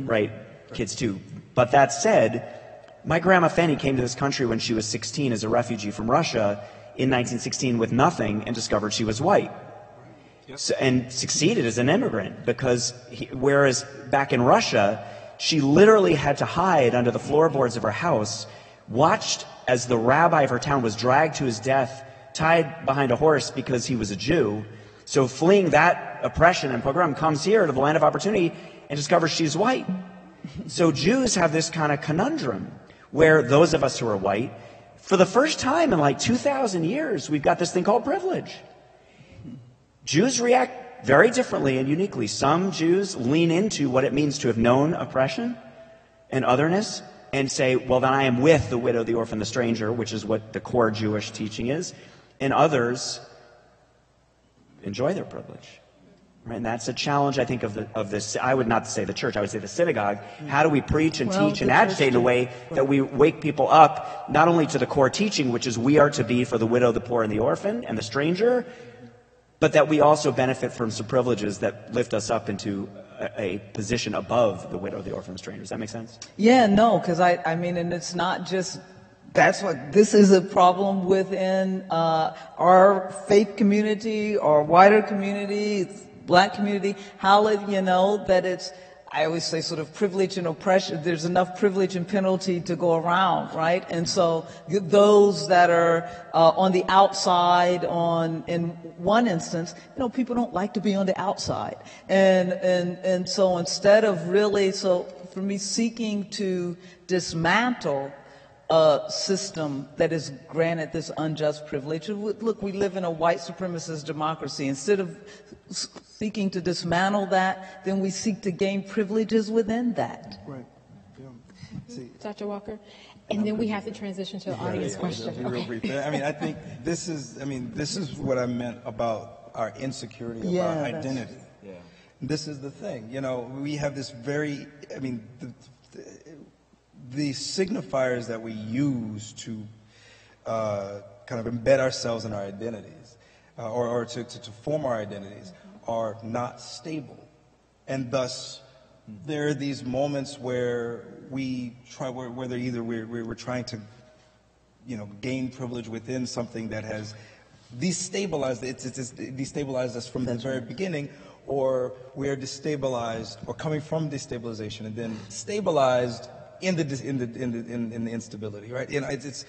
right, kids too. But that said, my grandma Fanny came to this country when she was 16 as a refugee from Russia in 1916 with nothing and discovered she was white. So, and succeeded as an immigrant because whereas back in Russia, she literally had to hide under the floorboards of her house, watched as the rabbi of her town was dragged to his death, tied behind a horse because he was a Jew. So fleeing that oppression and pogrom, comes here to the land of opportunity and discovers she's white. So Jews have this kind of conundrum where those of us who are white, for the first time in like 2,000 years, we've got this thing called privilege. Jews react very differently and uniquely. Some Jews lean into what it means to have known oppression and otherness and say, well, then I am with the widow, the orphan, the stranger, which is what the core Jewish teaching is. And others enjoy their privilege. Right? And that's a challenge, I think, of this. I would not say the church, I would say the synagogue. How do we preach and teach and agitate in a way that we wake people up, not only to the core teaching, which is we are to be for the widow, the poor, and the orphan, and the stranger, but that we also benefit from some privileges that lift us up into a position above the widow, the orphan, and the stranger. Does that make sense? Yeah, no, because I mean, and it's not just, this is a problem within our faith community, our wider community, black community. How, that it's, I always say sort of privilege and oppression, there's enough privilege and penalty to go around, right? And so those that are on the outside, in one instance, people don't like to be on the outside. And so instead of really, so for me, seeking to dismantle a system that is granted this unjust privilege. Look, we live in a white supremacist democracy. Instead of seeking to dismantle that, then we seek to gain privileges within that. Right. Yeah. See, Dr. Walker? And then we have to transition to the audience question. Real brief. I mean, I think this is what I meant about our insecurity of our identity. Yeah. This is the thing. We have this very, the signifiers that we use to kind of embed ourselves in our identities or to form our identities are not stable. And thus, there are these moments where we're trying to, gain privilege within something that has destabilized, it's destabilized us from the very beginning, or we are destabilized or coming from destabilization and then stabilized in the instability, right? It's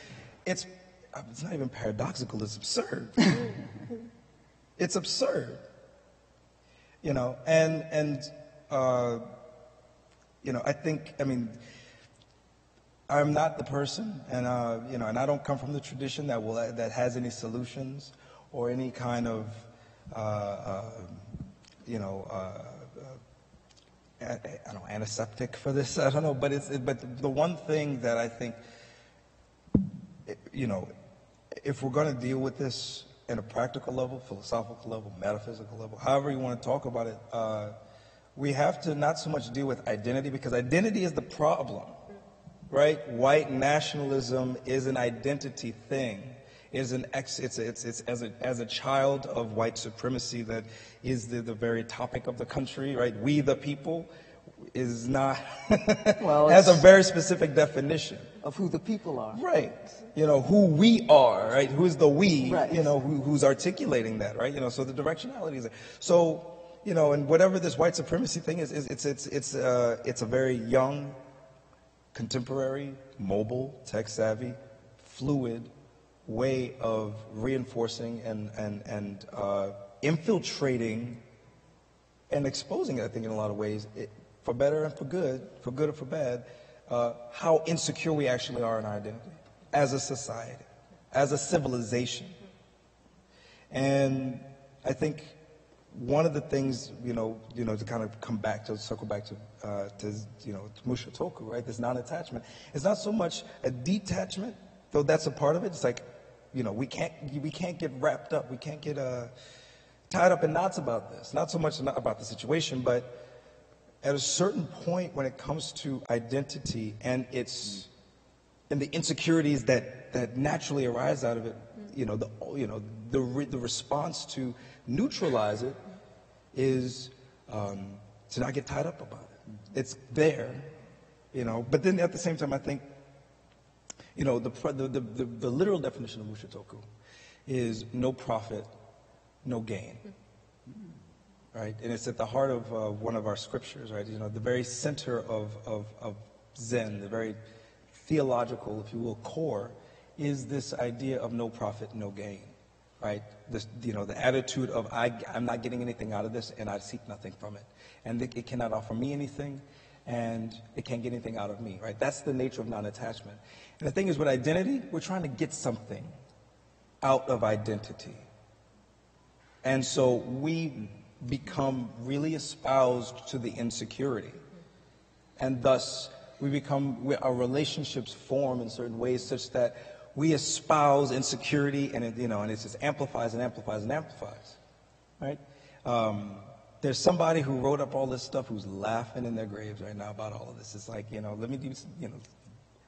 not even paradoxical. It's absurd. It's absurd. I think, I'm not the person, and I don't come from the tradition that has any solutions or any kind of antiseptic for this. I don't know, but the one thing that I think, if we're going to deal with this at a practical level, philosophical level, metaphysical level, however you want to talk about it, we have to not so much deal with identity, because identity is the problem, right? White nationalism is an identity thing. It's as a child of white supremacy that is the very topic of the country, right? We the people is not has a very specific definition Of who the people are. Right. Who we are, right? Who's the we, right. Who's articulating that, right? So the directionality is there. So, and whatever this white supremacy thing is, it's a very young, contemporary, mobile, tech-savvy, fluid way of reinforcing and infiltrating and exposing, I think, in a lot of ways, for better and for good or for bad, how insecure we actually are in our identity as a society, as a civilization. And I think one of the things, to kind of circle back to Musha Toku, right? This non-attachment. It's not so much a detachment, though that's a part of it. It's like, we can't get wrapped up. We can't get tied up in knots about this. Not so much about the situation, but at a certain point when it comes to identity and the insecurities that naturally arise out of it, the response to neutralize it is to not get tied up about it. It's there, but then at the same time, I think, the literal definition of Mushitoku is no profit, no gain, right? And it's at the heart of one of our scriptures, right? The very center of Zen, the very theological, if you will, core, is this idea of no profit, no gain, right? This, the attitude of I'm not getting anything out of this, and I seek nothing from it, and it cannot offer me anything, and it can't get anything out of me, right? That's the nature of non-attachment. And the thing is, with identity, we're trying to get something out of identity. And so we become really espoused to the insecurity. And thus, our relationships form in certain ways such that we espouse insecurity, and it just amplifies and amplifies and amplifies, right? There's somebody who wrote up all this stuff who's laughing in their graves right now about all of this. It's like, let me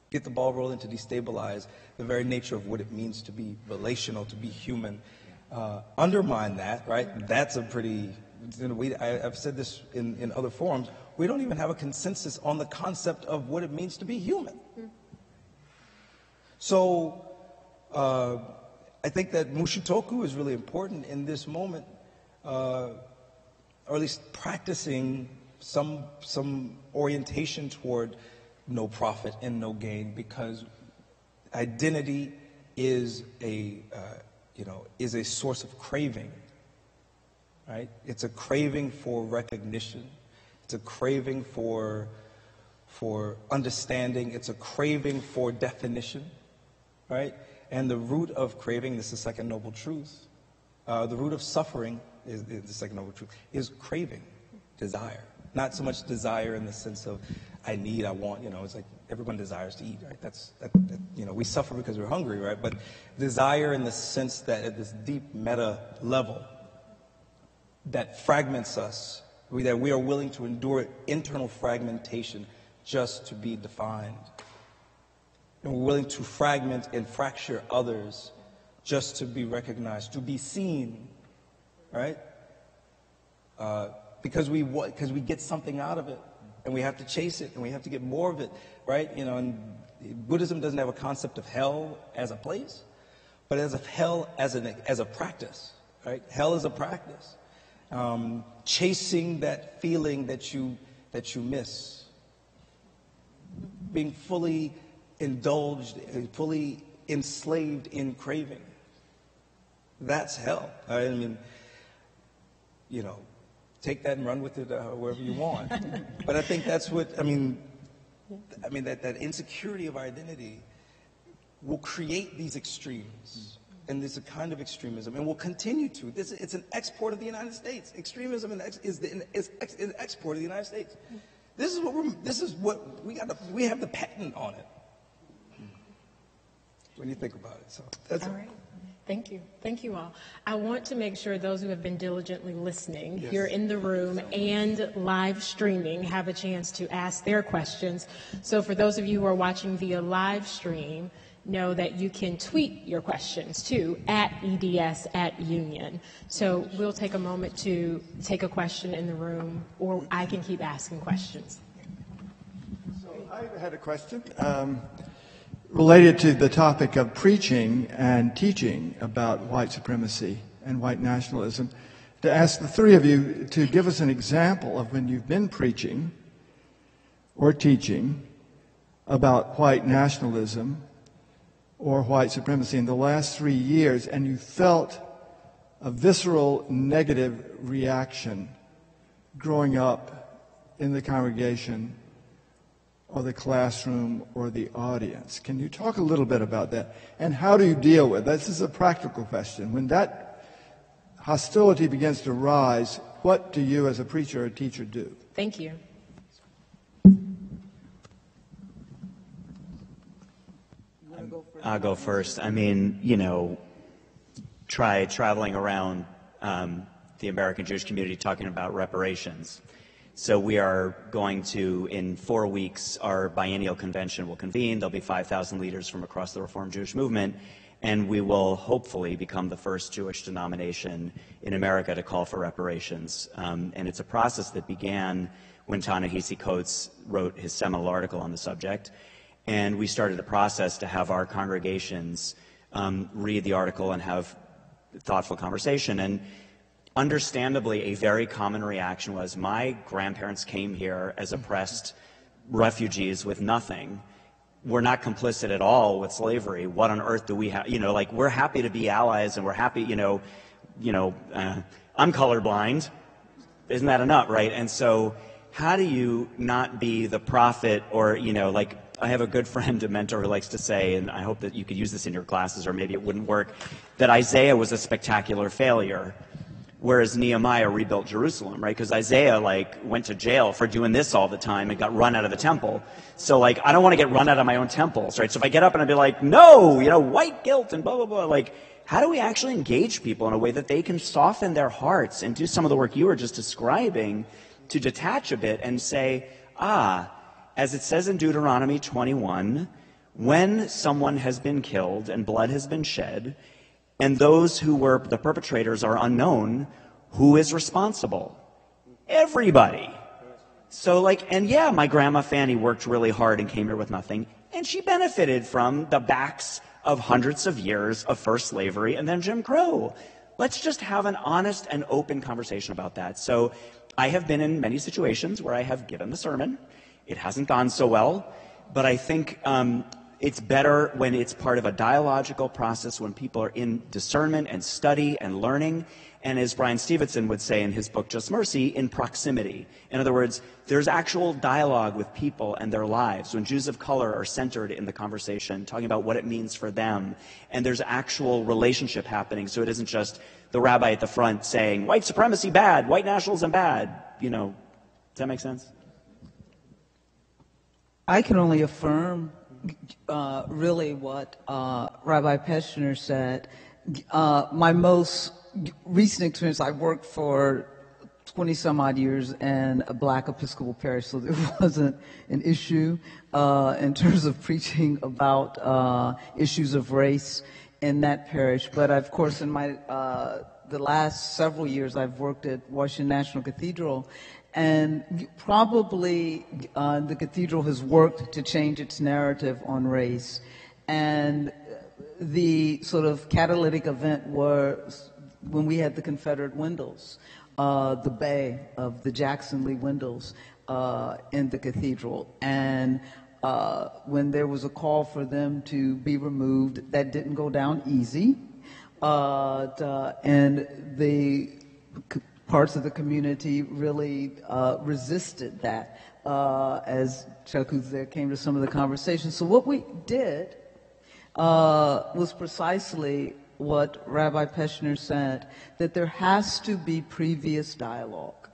get the ball rolling to destabilize the very nature of what it means to be relational, to be human. Undermine that, right? That's a pretty, I've said this in other forums, we don't even have a consensus on the concept of what it means to be human. So I think that Mushitoku is really important in this moment, or at least practicing some orientation toward no profit and no gain, because identity is a source of craving, right? It's a craving for recognition. It's a craving for understanding. It's a craving for definition, right? And the root of craving, this is the second noble truth, the root of suffering is the second noble truth, is craving, desire. Not so much desire in the sense of I need, I want, it's like everyone desires to eat, right? We suffer because we're hungry, right? But desire in the sense that at this deep meta level that fragments us, that we are willing to endure internal fragmentation just to be defined. And we're willing to fragment and fracture others just to be recognized, to be seen, right? Because we get something out of it, and we have to chase it, and we have to get more of it, right? And Buddhism doesn't have a concept of hell as a place, but as of hell as a practice, right? Hell is a practice. Chasing that feeling that you miss, being fully indulged, fully enslaved in craving. That's hell. I mean, take that and run with it wherever you want. But I think that's what, that insecurity of identity will create these extremes. And there's a kind of extremism, and will continue to. It's an export of the United States. Extremism is an export of the United States. This is what we have the patent on it. When you think about it, so that's all right. Thank you. Thank you all. I want to make sure those who have been diligently listening here in the room and live streaming have a chance to ask their questions. So for those of you who are watching via live stream, know that you can tweet your questions to @EDS@Union. So we'll take a moment to take a question in the room, or I can keep asking questions. So I had a question related to the topic of preaching and teaching about white supremacy and white nationalism, to ask the three of you to give us an example of when you've been preaching or teaching about white nationalism or white supremacy in the last 3 years, and you felt a visceral negative reaction growing up in the congregation or the classroom or the audience. Can you talk a little bit about that? And how do you deal with it? This is a practical question. When that hostility begins to rise, what do you as a preacher or teacher do? Thank you. I'll go first. Try traveling around the American Jewish community talking about reparations. So we are going to, in 4 weeks, our biennial convention will convene. There'll be 5,000 leaders from across the Reformed Jewish movement, and we will hopefully become the first Jewish denomination in America to call for reparations. And it's a process that began when Ta-Nehisi Coates wrote his seminal article on the subject. And we started the process to have our congregations read the article and have thoughtful conversation. And understandably, a very common reaction was, my grandparents came here as oppressed refugees with nothing. We're not complicit at all with slavery. What on earth do we have? We're happy to be allies, and we're happy, I'm colorblind. Isn't that enough, right? And so how do you not be the prophet, or, I have a good friend, a mentor, who likes to say, and I hope that you could use this in your classes, or maybe it wouldn't work, that Isaiah was a spectacular failure, whereas Nehemiah rebuilt Jerusalem, right? Because Isaiah, went to jail for doing this all the time and got run out of the temple. So, I don't want to get run out of my own temples, right? So if I get up and I'd be like, no, white guilt and blah, blah, blah, how do we actually engage people in a way that they can soften their hearts and do some of the work you were just describing, to detach a bit and say, as it says in Deuteronomy 21, when someone has been killed and blood has been shed, and those who were the perpetrators are unknown, who is responsible? Everybody. So my grandma Fanny worked really hard and came here with nothing, and she benefited from the backs of hundreds of years of first slavery and then Jim Crow. let's just have an honest and open conversation about that. So I have been in many situations where I have given the sermon. It hasn't gone so well, but I think it's better when it's part of a dialogical process, when people are in discernment and study and learning, and as Brian Stevenson would say in his book, Just Mercy, in proximity. In other words, there's actual dialogue with people and their lives, when Jews of color are centered in the conversation, talking about what it means for them, and there's actual relationship happening, so it isn't just the rabbi at the front saying, white supremacy bad, white nationalism bad, you know. Does that make sense? I can only affirm really what Rabbi Peschner said. My most recent experience, I worked for 20 some odd years in a black Episcopal parish, so there wasn't an issue in terms of preaching about issues of race in that parish. But of course, in my the last several years, I've worked at Washington National Cathedral, and probably the cathedral has worked to change its narrative on race. And the sort of catalytic event was when we had the Confederate windows, the bay of the Jackson Lee windows in the cathedral. And when there was a call for them to be removed, that didn't go down easy. And the parts of the community really resisted that as Chuck, who's there, came to some of the conversations. So what we did was precisely what Rabbi Peschner said, that there has to be previous dialogue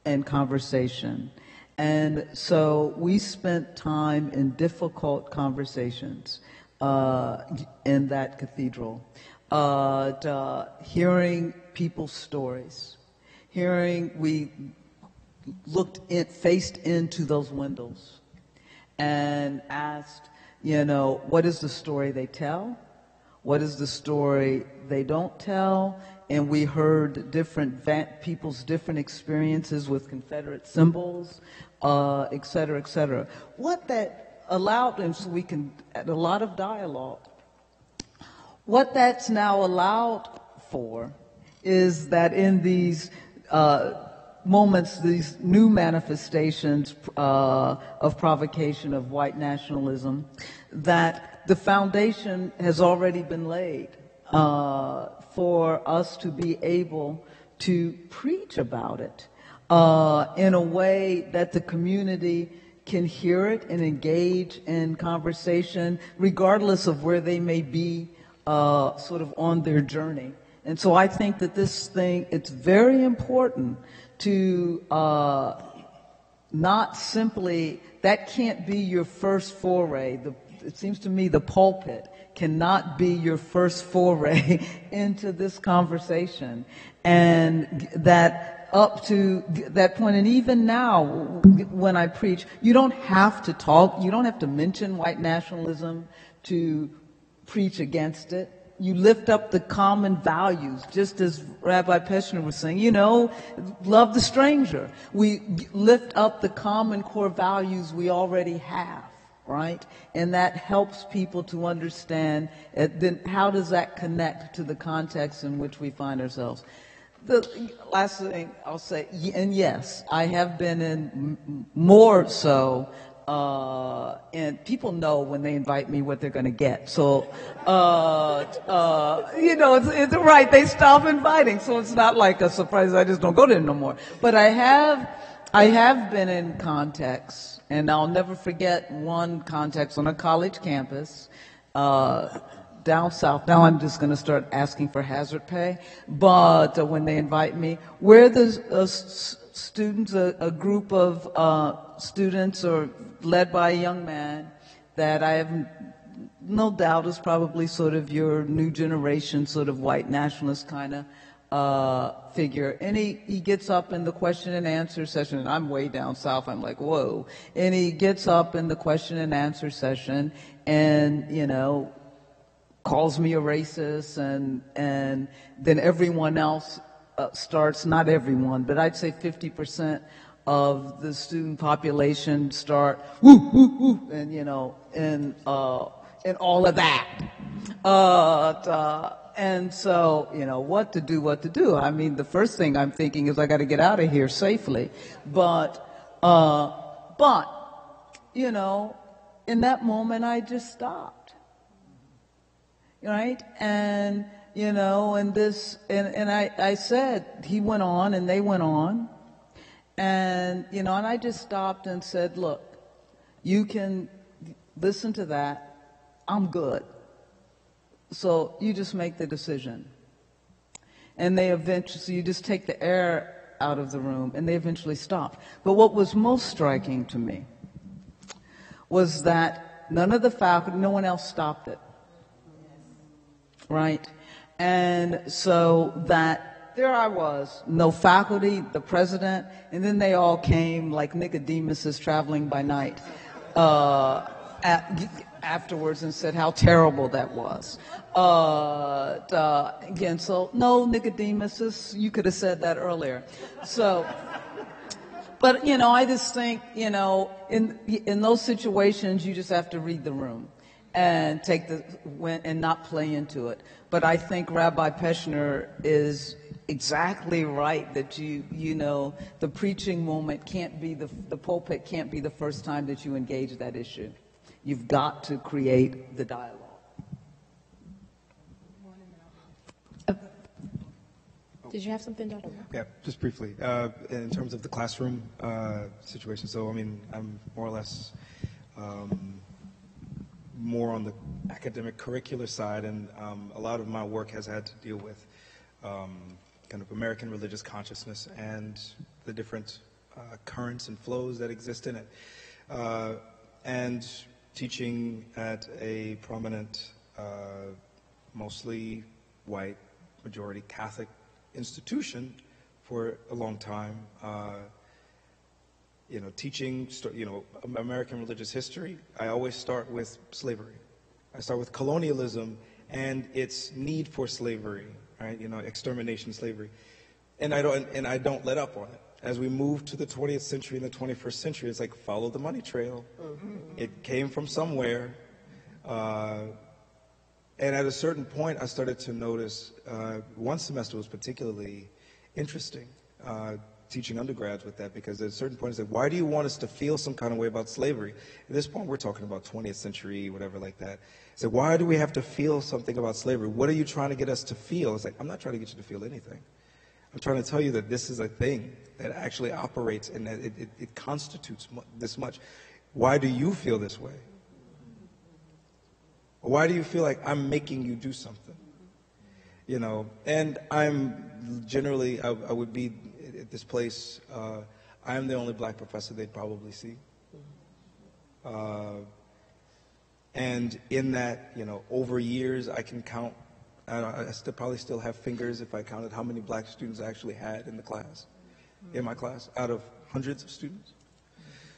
and conversation. And so we spent time in difficult conversations in that cathedral, hearing people's stories, we faced into those windows and asked, what is the story they tell? What is the story they don't tell? And we heard people's different experiences with Confederate symbols, et cetera, et cetera. What that allowed, and so we can add a lot of dialogue. What that's now allowed for is that in these moments, these new manifestations of provocation of white nationalism, that the foundation has already been laid for us to be able to preach about it in a way that the community can hear it and engage in conversation, regardless of where they may be sort of on their journey. And so I think that it's very important to not simply, that can't be your first foray. It seems to me the pulpit cannot be your first foray into this conversation. And that up to that point, and even now when I preach, you don't have to mention white nationalism to preach against it. You lift up the common values, just as Rabbi Peschner was saying, love the stranger. We lift up the common core values we already have, right? And that helps people to understand then how does that connect to the context in which we find ourselves. The last thing I'll say, and yes, I have been in more so, and people know when they invite me what they're going to get. So, it's right. They stop inviting, so it's not like a surprise. I just don't go there no more. But I have been in contexts, and I'll never forget one context on a college campus down south. Now I'm just going to start asking for hazard pay. But when they invite me, where the students, a group of students are led by a young man that I have no doubt is probably sort of your new generation sort of white nationalist kind of figure. And he gets up in the question and answer session, and I'm way down south, I'm like, whoa. And he gets up in the question and answer session and, calls me a racist, and then everyone else starts, not everyone, but I'd say 50% of the student population start woo, woo, woo, and and all of that. And so, what to do. I mean, the first thing I'm thinking is I got to get out of here safely. But, in that moment, I just stopped. Right? And, and I said, he went on and they went on. And, and I just stopped and said, look, you can listen to that. I'm good. So you just make the decision. And they eventually, so you just take the air out of the room, and they eventually stopped. But what was most striking to me was that none of the faculty, no one else stopped it. Right? And so that there I was, no faculty, the president, and then they all came like Nicodemus traveling by night afterwards and said how terrible that was. Again, so no, Nicodemus, you could have said that earlier. So, but I just think, in those situations, you just have to read the room and and not play into it. But I think Rabbi Peschner is exactly right that the preaching moment can't be the pulpit can't be the first time that you engage that issue. You've got to create the dialogue. Did you have something, Dr.? Yeah, just briefly. In terms of the classroom situation, so I'm more or less more on the academic curricular side, and a lot of my work has had to deal with kind of American religious consciousness and the different currents and flows that exist in it. And teaching at a prominent, mostly white, majority Catholic institution for a long time, teaching, American religious history, I always start with slavery. I start with colonialism and its need for slavery, right? Extermination, slavery. And I don't let up on it. As we move to the 20th century and the 21st century, it's like follow the money trail. Mm-hmm. It came from somewhere. And at a certain point, I started to notice, one semester was particularly interesting, teaching undergrads with that, because at a certain point, it's like, why do you want us to feel some kind of way about slavery? At this point, we're talking about 20th century, whatever like that. So why do we have to feel something about slavery? What are you trying to get us to feel? It's like, I'm not trying to get you to feel anything. I'm trying to tell you that this is a thing that actually operates and that it constitutes this much. Why do you feel this way? Why do you feel like I'm making you do something? And I'm generally, I would be at this place, I'm the only black professor they'd probably see. And in that, over years, I can count, I probably still have fingers if I counted how many black students I actually had in the class, in my class, out of hundreds of students.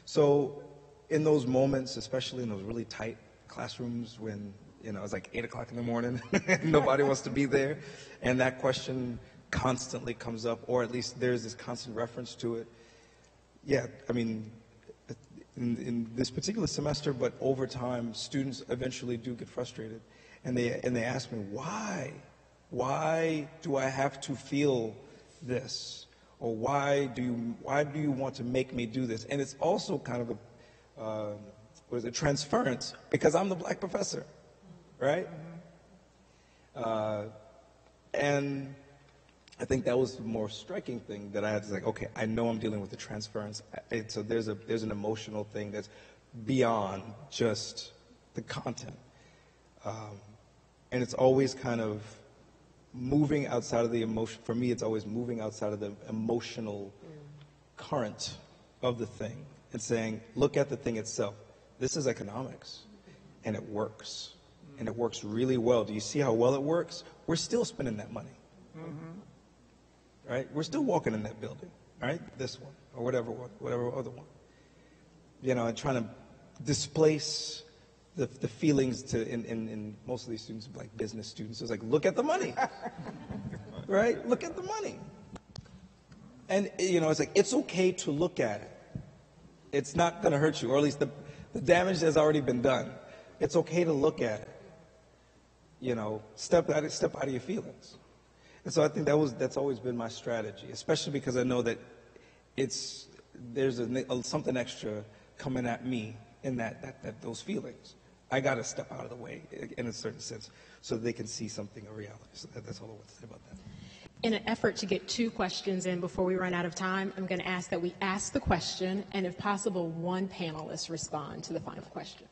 So in those moments, especially in those really tight classrooms when, it's like 8 o'clock in the morning, and nobody wants to be there, and that question constantly comes up, or at least there's this constant reference to it. Yeah, in this particular semester, but over time, students eventually do get frustrated. And they ask me, why? Why do I have to feel this? Or why do you want to make me do this? And it's also kind of a transference, because I'm the black professor, right? And I think that was the more striking thing that I had to say, okay, I know I'm dealing with the transference. So there's an emotional thing that's beyond just the content. And it's always kind of moving outside of the emotion. For me, it's always moving outside of the emotional current of the thing and saying, look at the thing itself. This is economics, and it works. And it works really well. Do you see how well it works? We're still spending that money. Mm-hmm. Right? We're still walking in that building, right? This one, or whatever other one. And trying to displace the feelings in most of these students, like business students. It's like, look at the money, right? Look at the money. And, it's like, it's okay to look at it. It's not going to hurt you, or at least the damage has already been done. It's okay to look at it. step out of your feelings. And so I think that's always been my strategy, especially because I know that there's something extra coming at me in that those feelings. I got to step out of the way in a certain sense so that they can see something of reality. So that's all I want to say about that. In an effort to get 2 questions in before we run out of time, I'm going to ask that we ask the question, and if possible, one panelist respond to the final question.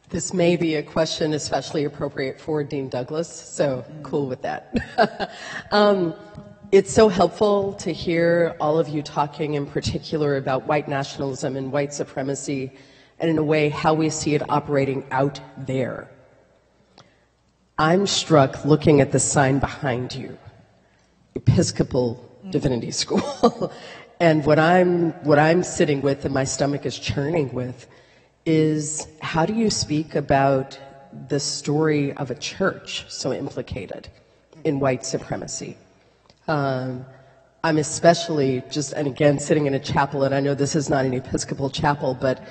This may be a question especially appropriate for Dean Douglas, so cool with that. It's so helpful to hear all of you talking in particular about white nationalism and white supremacy, and in a way how we see it operating out there. I'm struck looking at the sign behind you, Episcopal Divinity School, and what I'm sitting with and my stomach is churning with is, how do you speak about the story of a church so implicated in white supremacy? I'm especially and again, sitting in a chapel, and I know this is not an Episcopal chapel, but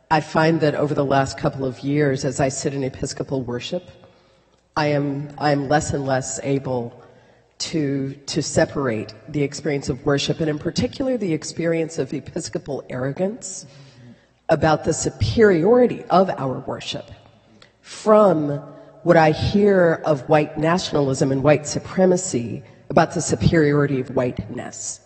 I find that over the last couple of years, as I sit in Episcopal worship, I am less and less able to separate the experience of worship, and in particular the experience of Episcopal arrogance about the superiority of our worship from what I hear of white nationalism and white supremacy about the superiority of whiteness.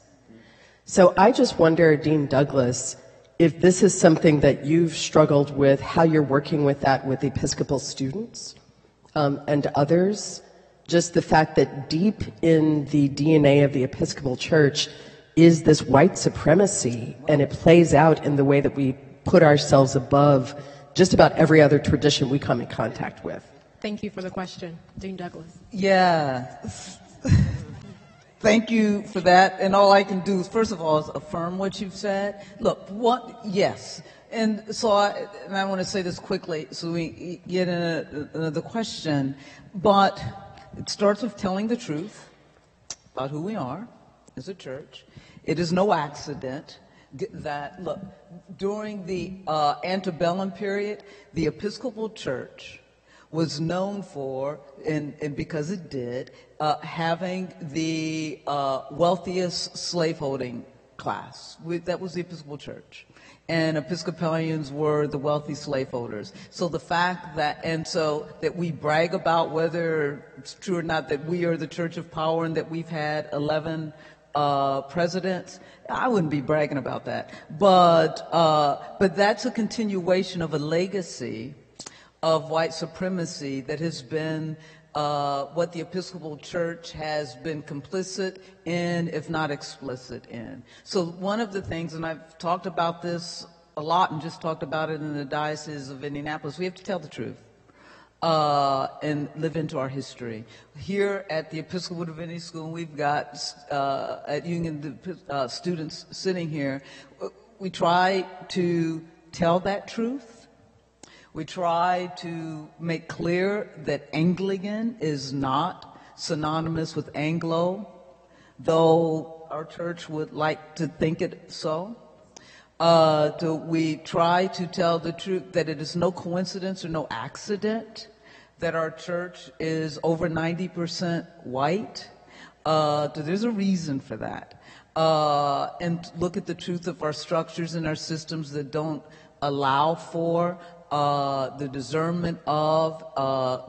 So I just wonder, Dean Douglas, if this is something that you've struggled with, how you're working with that with Episcopal students and others, just the fact that deep in the DNA of the Episcopal Church is this white supremacy, and it plays out in the way that we put ourselves above just about every other tradition we come in contact with. Thank you for the question. Dean Douglas. Yeah. Thank you for that. And all I can do is, first of all, is affirm what you've said. Look, yes. And so I want to say this quickly so we get in another question. But it starts with telling the truth about who we are as a church. It is no accident that, look, during the antebellum period, the Episcopal Church was known for, and because it did, having the wealthiest slaveholding class. That was the Episcopal Church. And Episcopalians were the wealthy slaveholders. So the fact that we brag about, whether it's true or not, that we are the Church of Power and that we've had 11 presidents, I wouldn't be bragging about that. But that's a continuation of a legacy of white supremacy that has been what the Episcopal Church has been complicit in, if not explicit in. So one of the things, and I've talked about this a lot and just talked about it in the Diocese of Indianapolis, we have to tell the truth and live into our history. Here at the Episcopal Divinity School, we've got at Union students sitting here. We try to tell that truth. We try to make clear that Anglican is not synonymous with Anglo, though our church would like to think it so. We try to tell the truth that it is no coincidence or no accident that our church is over 90% white. There's a reason for that. And look at the truth of our structures and our systems that don't allow for the discernment of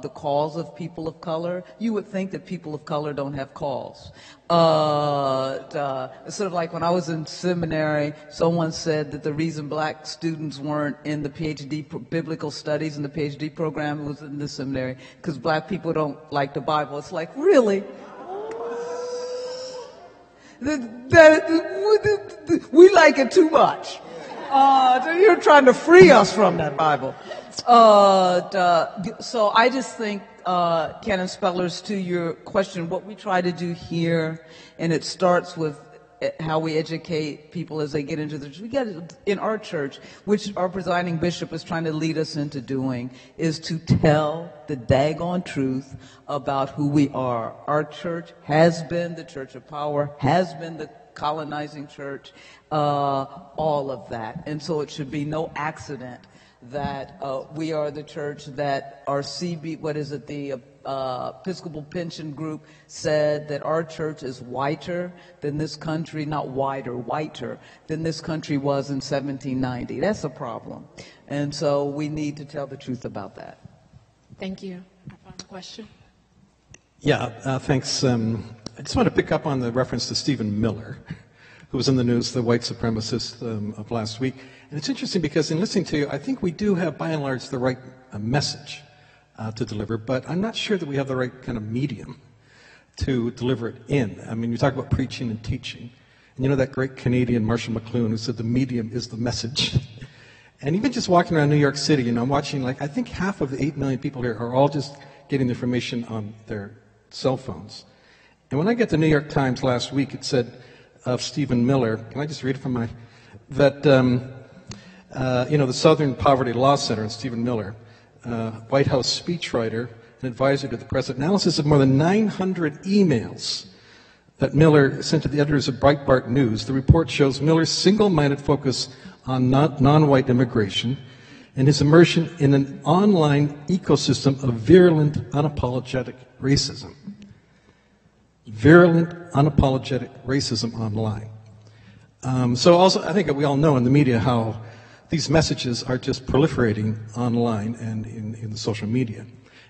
the calls of people of color. You would think that people of color don't have calls. It's sort of like when I was in seminary, someone said that the reason black students weren't in the PhD biblical studies and the PhD program was in the seminary because black people don't like the Bible. It's like, really? We like it too much. You're trying to free us from that Bible. So I just think, Canon Spellers, to your question, what we try to do here, and it starts with how we educate people as they get into the church. We got in our church, which our presiding bishop is trying to lead us into doing, is to tell the daggone truth about who we are. Our church has been the Church of Power, has been the colonizing church, all of that. And so it should be no accident that we are the church that our CB, what is it, the Episcopal Pension Group said that our church is whiter than this country, not wider, whiter than this country was in 1790. That's a problem. And so we need to tell the truth about that. Thank you. Our final question. Yeah, thanks. I just want to pick up on the reference to Stephen Miller, who was in the news, the white supremacist of last week. And it's interesting because in listening to you, I think we do have, by and large, the right message to deliver, but I'm not sure that we have the right kind of medium to deliver it in. I mean, you talk about preaching and teaching. And you know that great Canadian Marshall McLuhan who said the medium is the message. And even just walking around New York City, I'm watching, I think half of the 8 million people here are all just getting the information on their cell phones. And when I get the New York Times last week, it said of Stephen Miller, can I just read it from that the Southern Poverty Law Center and Stephen Miller, White House speechwriter and advisor to the president, analysis of more than 900 emails that Miller sent to the editors of Breitbart News. The report shows Miller's single-minded focus on non-white immigration and his immersion in an online ecosystem of virulent, unapologetic racism. Virulent, unapologetic racism online. So also, I think that we all know in the media how these messages are just proliferating online and in the social media.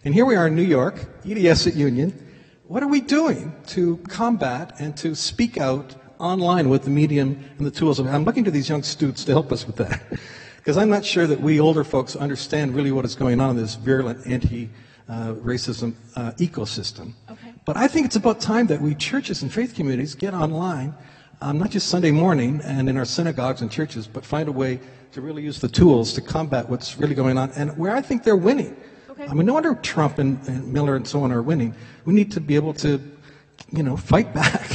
And here we are in New York, EDS at Union. What are we doing to combat and to speak out online with the medium and the tools? I'm looking to these young students to help us with that, because I'm not sure that we older folks understand really what is going on in this virulent anti-racism ecosystem. Okay. But I think it's about time that we churches and faith communities get online, not just Sunday morning and in our synagogues and churches, but find a way to really use the tools to combat what's really going on and where I think they're winning. Okay. I mean, no wonder Trump and Miller and so on are winning. We need to be able to, fight back.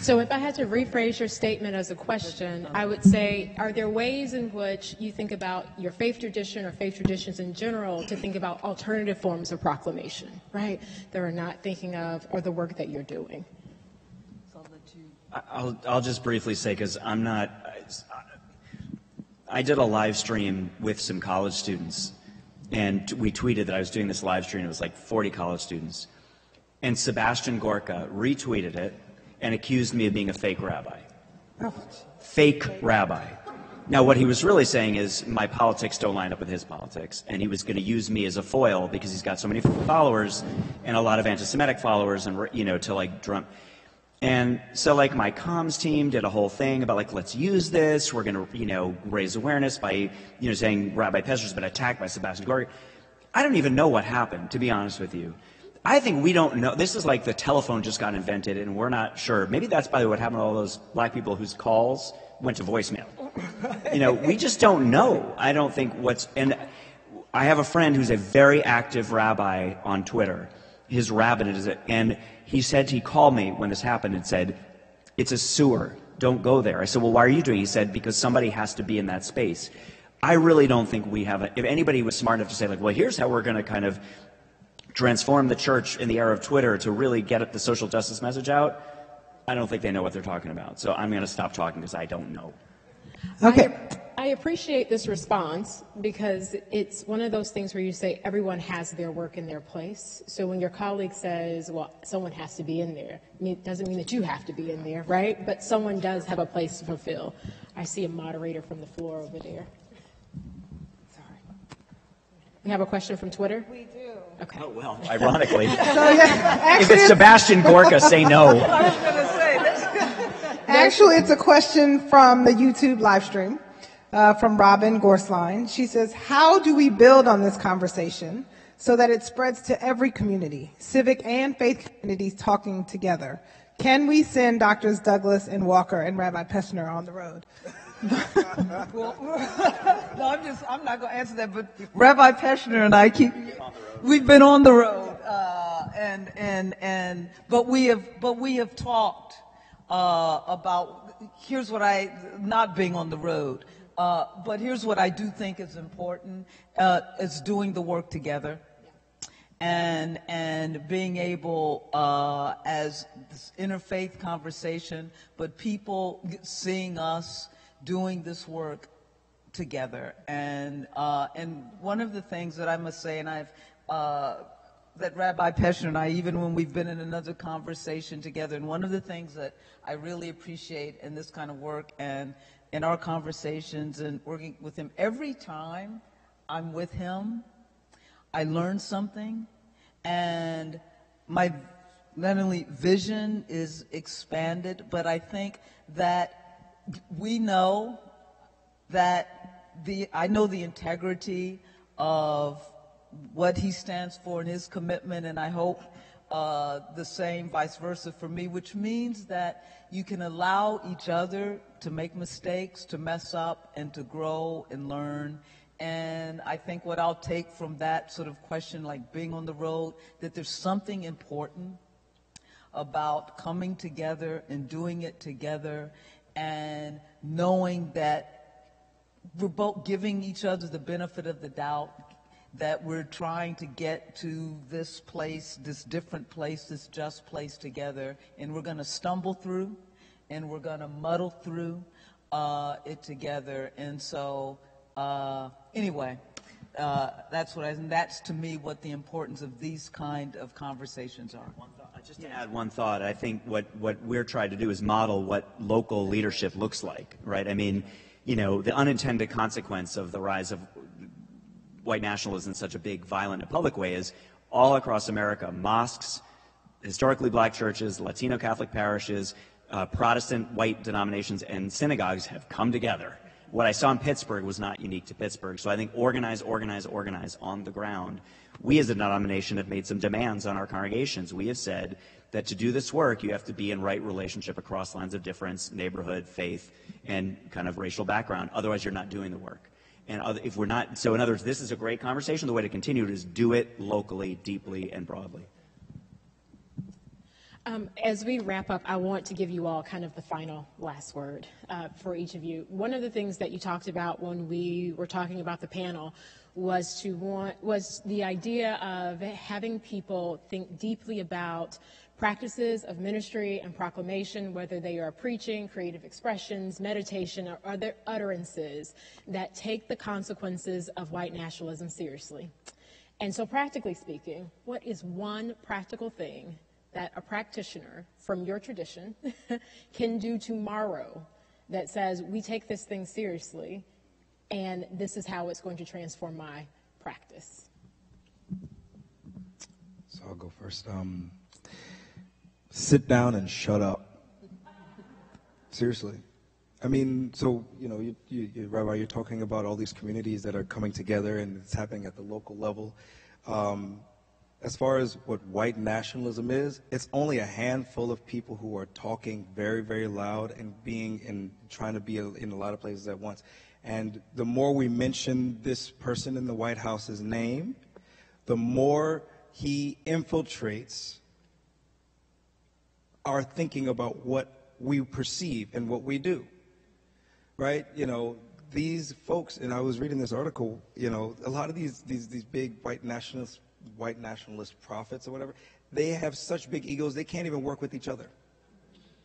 So if I had to rephrase your statement as a question, I would say, are there ways in which you think about your faith tradition or faith traditions in general to think about alternative forms of proclamation, right, that are not thinking of or the work that you're doing? I'll just briefly say, because I did a live stream with some college students, and we tweeted that I was doing this live stream. It was like 40 college students. And Sebastian Gorka retweeted it and accused me of being a fake rabbi. Oh. Fake rabbi. Now, what he was really saying is my politics don't line up with his politics, and he was going to use me as a foil because he's got so many followers and a lot of anti-Semitic followers, and to drum. And so my comms team did a whole thing about let's use this. We're going to raise awareness by saying Rabbi Pester's been attacked by Sebastian Gorka. I don't even know what happened, to be honest with you. I think we don't know. This is like the telephone just got invented and we're not sure. Maybe that's by what happened to all those black people whose calls went to voicemail. We just don't know. I don't think and I have a friend who's a very active rabbi on Twitter. His rabbinate is and he called me when this happened and said, it's a sewer. Don't go there. I said, well, why are you doing it? He said, because somebody has to be in that space. I really don't think we have if anybody was smart enough to say well, here's how we're going to kind of transform the church in the era of Twitter to really get the social justice message out, I don't think they know what they're talking about. So I'm going to stop talking because I don't know. Okay. I appreciate this response because it's one of those things where you say everyone has their work in their place. So when your colleague says, well, someone has to be in there, it doesn't mean that you have to be in there, right? But someone does have a place to fulfill. I see a moderator from the floor over there. Sorry. We have a question from Twitter? We do. Okay. Oh, well, ironically. Actually, if it's Sebastian Gorka, say no. I was going to say this. Actually, it's a question from the YouTube live stream from Robin Gorsline. She says, how do we build on this conversation so that it spreads to every community, civic and faith communities talking together? Can we send Drs. Douglas and Walker and Rabbi Pestner on the road? Well, no, I'm not going to answer that, but Rabbi Peshner and I we've been on the road, but we have talked about, here's what not being on the road, but here's what I do think is important, is doing the work together. And being able, as this interfaith conversation, but people seeing us doing this work together. And one of the things that I must say, and I've that Rabbi Peschner and I, even when we've been in another conversation together, and one of the things that I really appreciate in this kind of work and in our conversations and working with him, every time I'm with him, I learn something, and my not only vision is expanded, but I think that we know that I know the integrity of what he stands for and his commitment, and I hope the same vice versa for me, which means that you can allow each other to make mistakes, to mess up, and to grow and learn. And I think what I'll take from that sort of question, like being on the road, that there's something important about coming together and doing it together and knowing that we're both giving each other the benefit of the doubt, that we're trying to get to this place, this different place, this just place together, and we're going to stumble through and we're going to muddle through it together. And so anyway, that's that's to me what the importance of these kind of conversations are. Just to add one thought, I think what we're trying to do is model what local leadership looks like, right? I mean, you know, the unintended consequence of the rise of white nationalism in such a big, violent, and public way is all across America, mosques, historically black churches, Latino Catholic parishes, Protestant white denominations, and synagogues have come together. What I saw in Pittsburgh was not unique to Pittsburgh. So I think organize on the ground. We as a denomination have made some demands on our congregations. We have said that to do this work, you have to be in right relationship across lines of difference, neighborhood, faith, and kind of racial background. Otherwise, you're not doing the work. And if we're not, so in other words, this is a great conversation. The way to continue it is do it locally, deeply, and broadly. As we wrap up, I want to give you all kind of the final last word for each of you. One of the things that you talked about when we were talking about the panel was the idea of having people think deeply about practices of ministry and proclamation, whether they are preaching, creative expressions, meditation, or other utterances that take the consequences of white nationalism seriously. And so practically speaking, what is one practical thing that a practitioner from your tradition can do tomorrow that says, we take this thing seriously, and this is how it's going to transform my practice? So I'll go first. Sit down and shut up. Seriously. I mean, so, you know, Rabbi, you're talking about all these communities that are coming together, and it's happening at the local level. As far as what white nationalism is, it's only a handful of people who are talking very, very loud and trying to be in a lot of places at once. And the more we mention this person in the White House's name, the more he infiltrates our thinking about what we perceive and what we do, right? You know, these folks, and I was reading this article, you know, a lot of these big white nationalist prophets or whatever, they have such big egos, they can't even work with each other.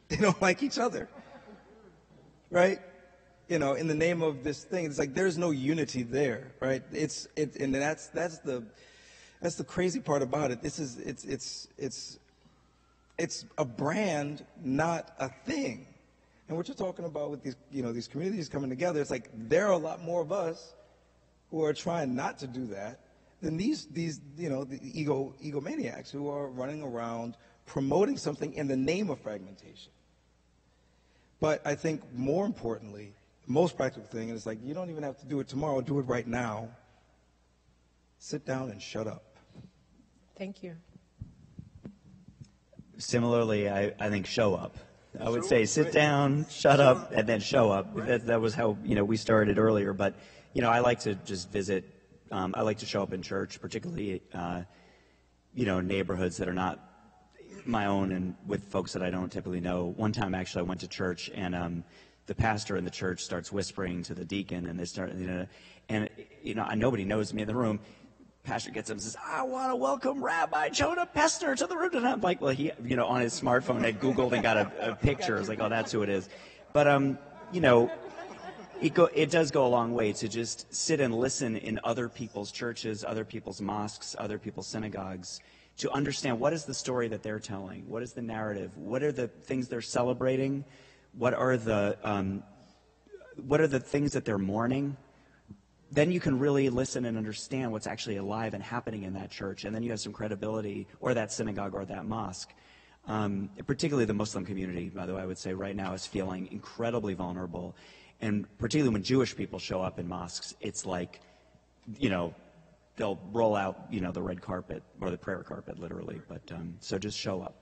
They don't like each other, right? You know, in the name of this thing, it's like there's no unity there, right? And that's the crazy part about it. It's a brand, not a thing. And what you're talking about with these, you know, these communities coming together, it's like there are a lot more of us who are trying not to do that than these you know, the egomaniacs who are running around promoting something in the name of fragmentation. But I think more importantly, the most practical thing is like you don't even have to do it tomorrow, do it right now. Sit down and shut up. Thank you. Similarly, I think show up. I would say sit down, shut up, and then show up. That was how, you know, we started earlier. But, you know, I like to just visit. I like to show up in church, particularly, you know, neighborhoods that are not my own and with folks that I don't typically know. One time, actually, I went to church, and the pastor in the church starts whispering to the deacon, and they start, you know, and, you know, nobody knows me in the room. Pastor gets up and says, I want to welcome Rabbi Jonah Pestner to the room. And I'm like, well, he, you know, on his smartphone had Googled and got a picture. I was like, oh, that's who it is. But, you know, it does go a long way to just sit and listen in other people's churches, other people's mosques, other people's synagogues, to understand what is the story that they're telling, what is the narrative, what are the things they're celebrating, what are the things that they're mourning. Then you can really listen and understand what's actually alive and happening in that church, and then you have some credibility, or that synagogue or that mosque. Particularly the Muslim community, by the way, I would say right now is feeling incredibly vulnerable. And particularly when Jewish people show up in mosques, it's like, they'll roll out, the red carpet, or the prayer carpet, literally. But so just show up.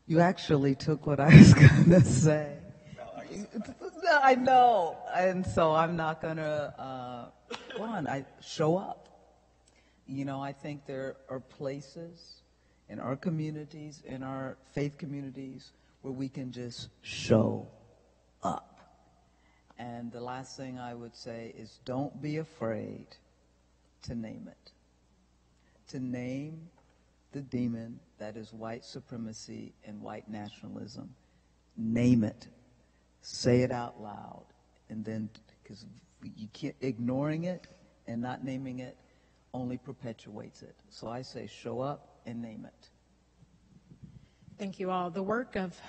You actually took what I was going to say. I know. And so I'm not going to, show up. I think there are places in our communities, in our faith communities, where we can just show up. And the last thing I would say is don't be afraid to name it. To name the demon that is white supremacy and white nationalism. Name it. Say it out loud. And then, because you can't, ignoring it and not naming it only perpetuates it. So I say show up and name it. Thank you all. The work of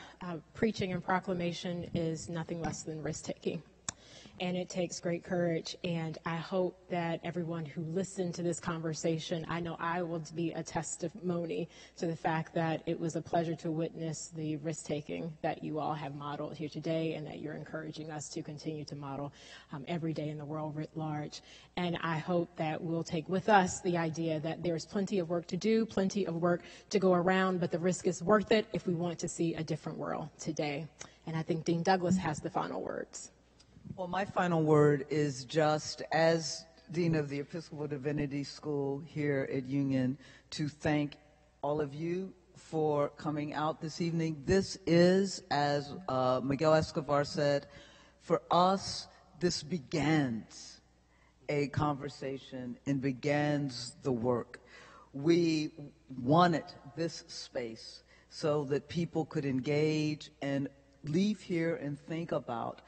preaching and proclamation is nothing less than risk-taking. And it takes great courage, and I hope that everyone who listened to this conversation, I know I will be a testimony to the fact that it was a pleasure to witness the risk-taking that you all have modeled here today, and that you're encouraging us to continue to model every day in the world writ large. And I hope that we'll take with us the idea that there's plenty of work to do, plenty of work to go around, but the risk is worth it if we want to see a different world today. And I think Dean Douglas has the final words. Well, my final word is just, as Dean of the Episcopal Divinity School here at Union, to thank all of you for coming out this evening. This is, as Miguel Escobar said, for us, this begins a conversation and begins the work. We wanted this space so that people could engage and leave here and think about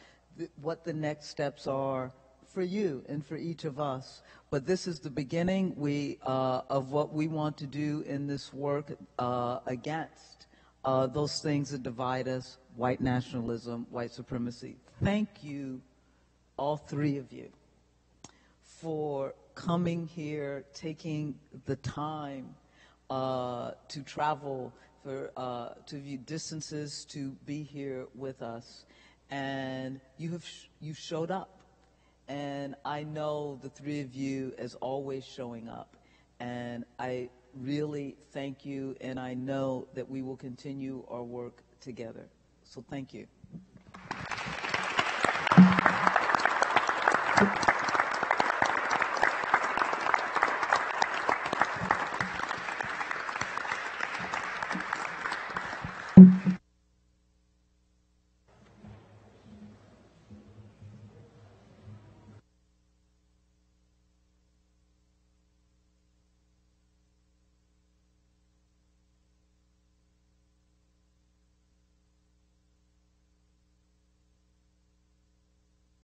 what the next steps are for you and for each of us. But this is the beginning of what we want to do in this work against those things that divide us: white nationalism, white supremacy. Thank you, all three of you, for coming here, taking the time to travel to view distances to be here with us. And you showed up, and I know the three of you as always showing up, and I really thank you, and I know that we will continue our work together. So thank you.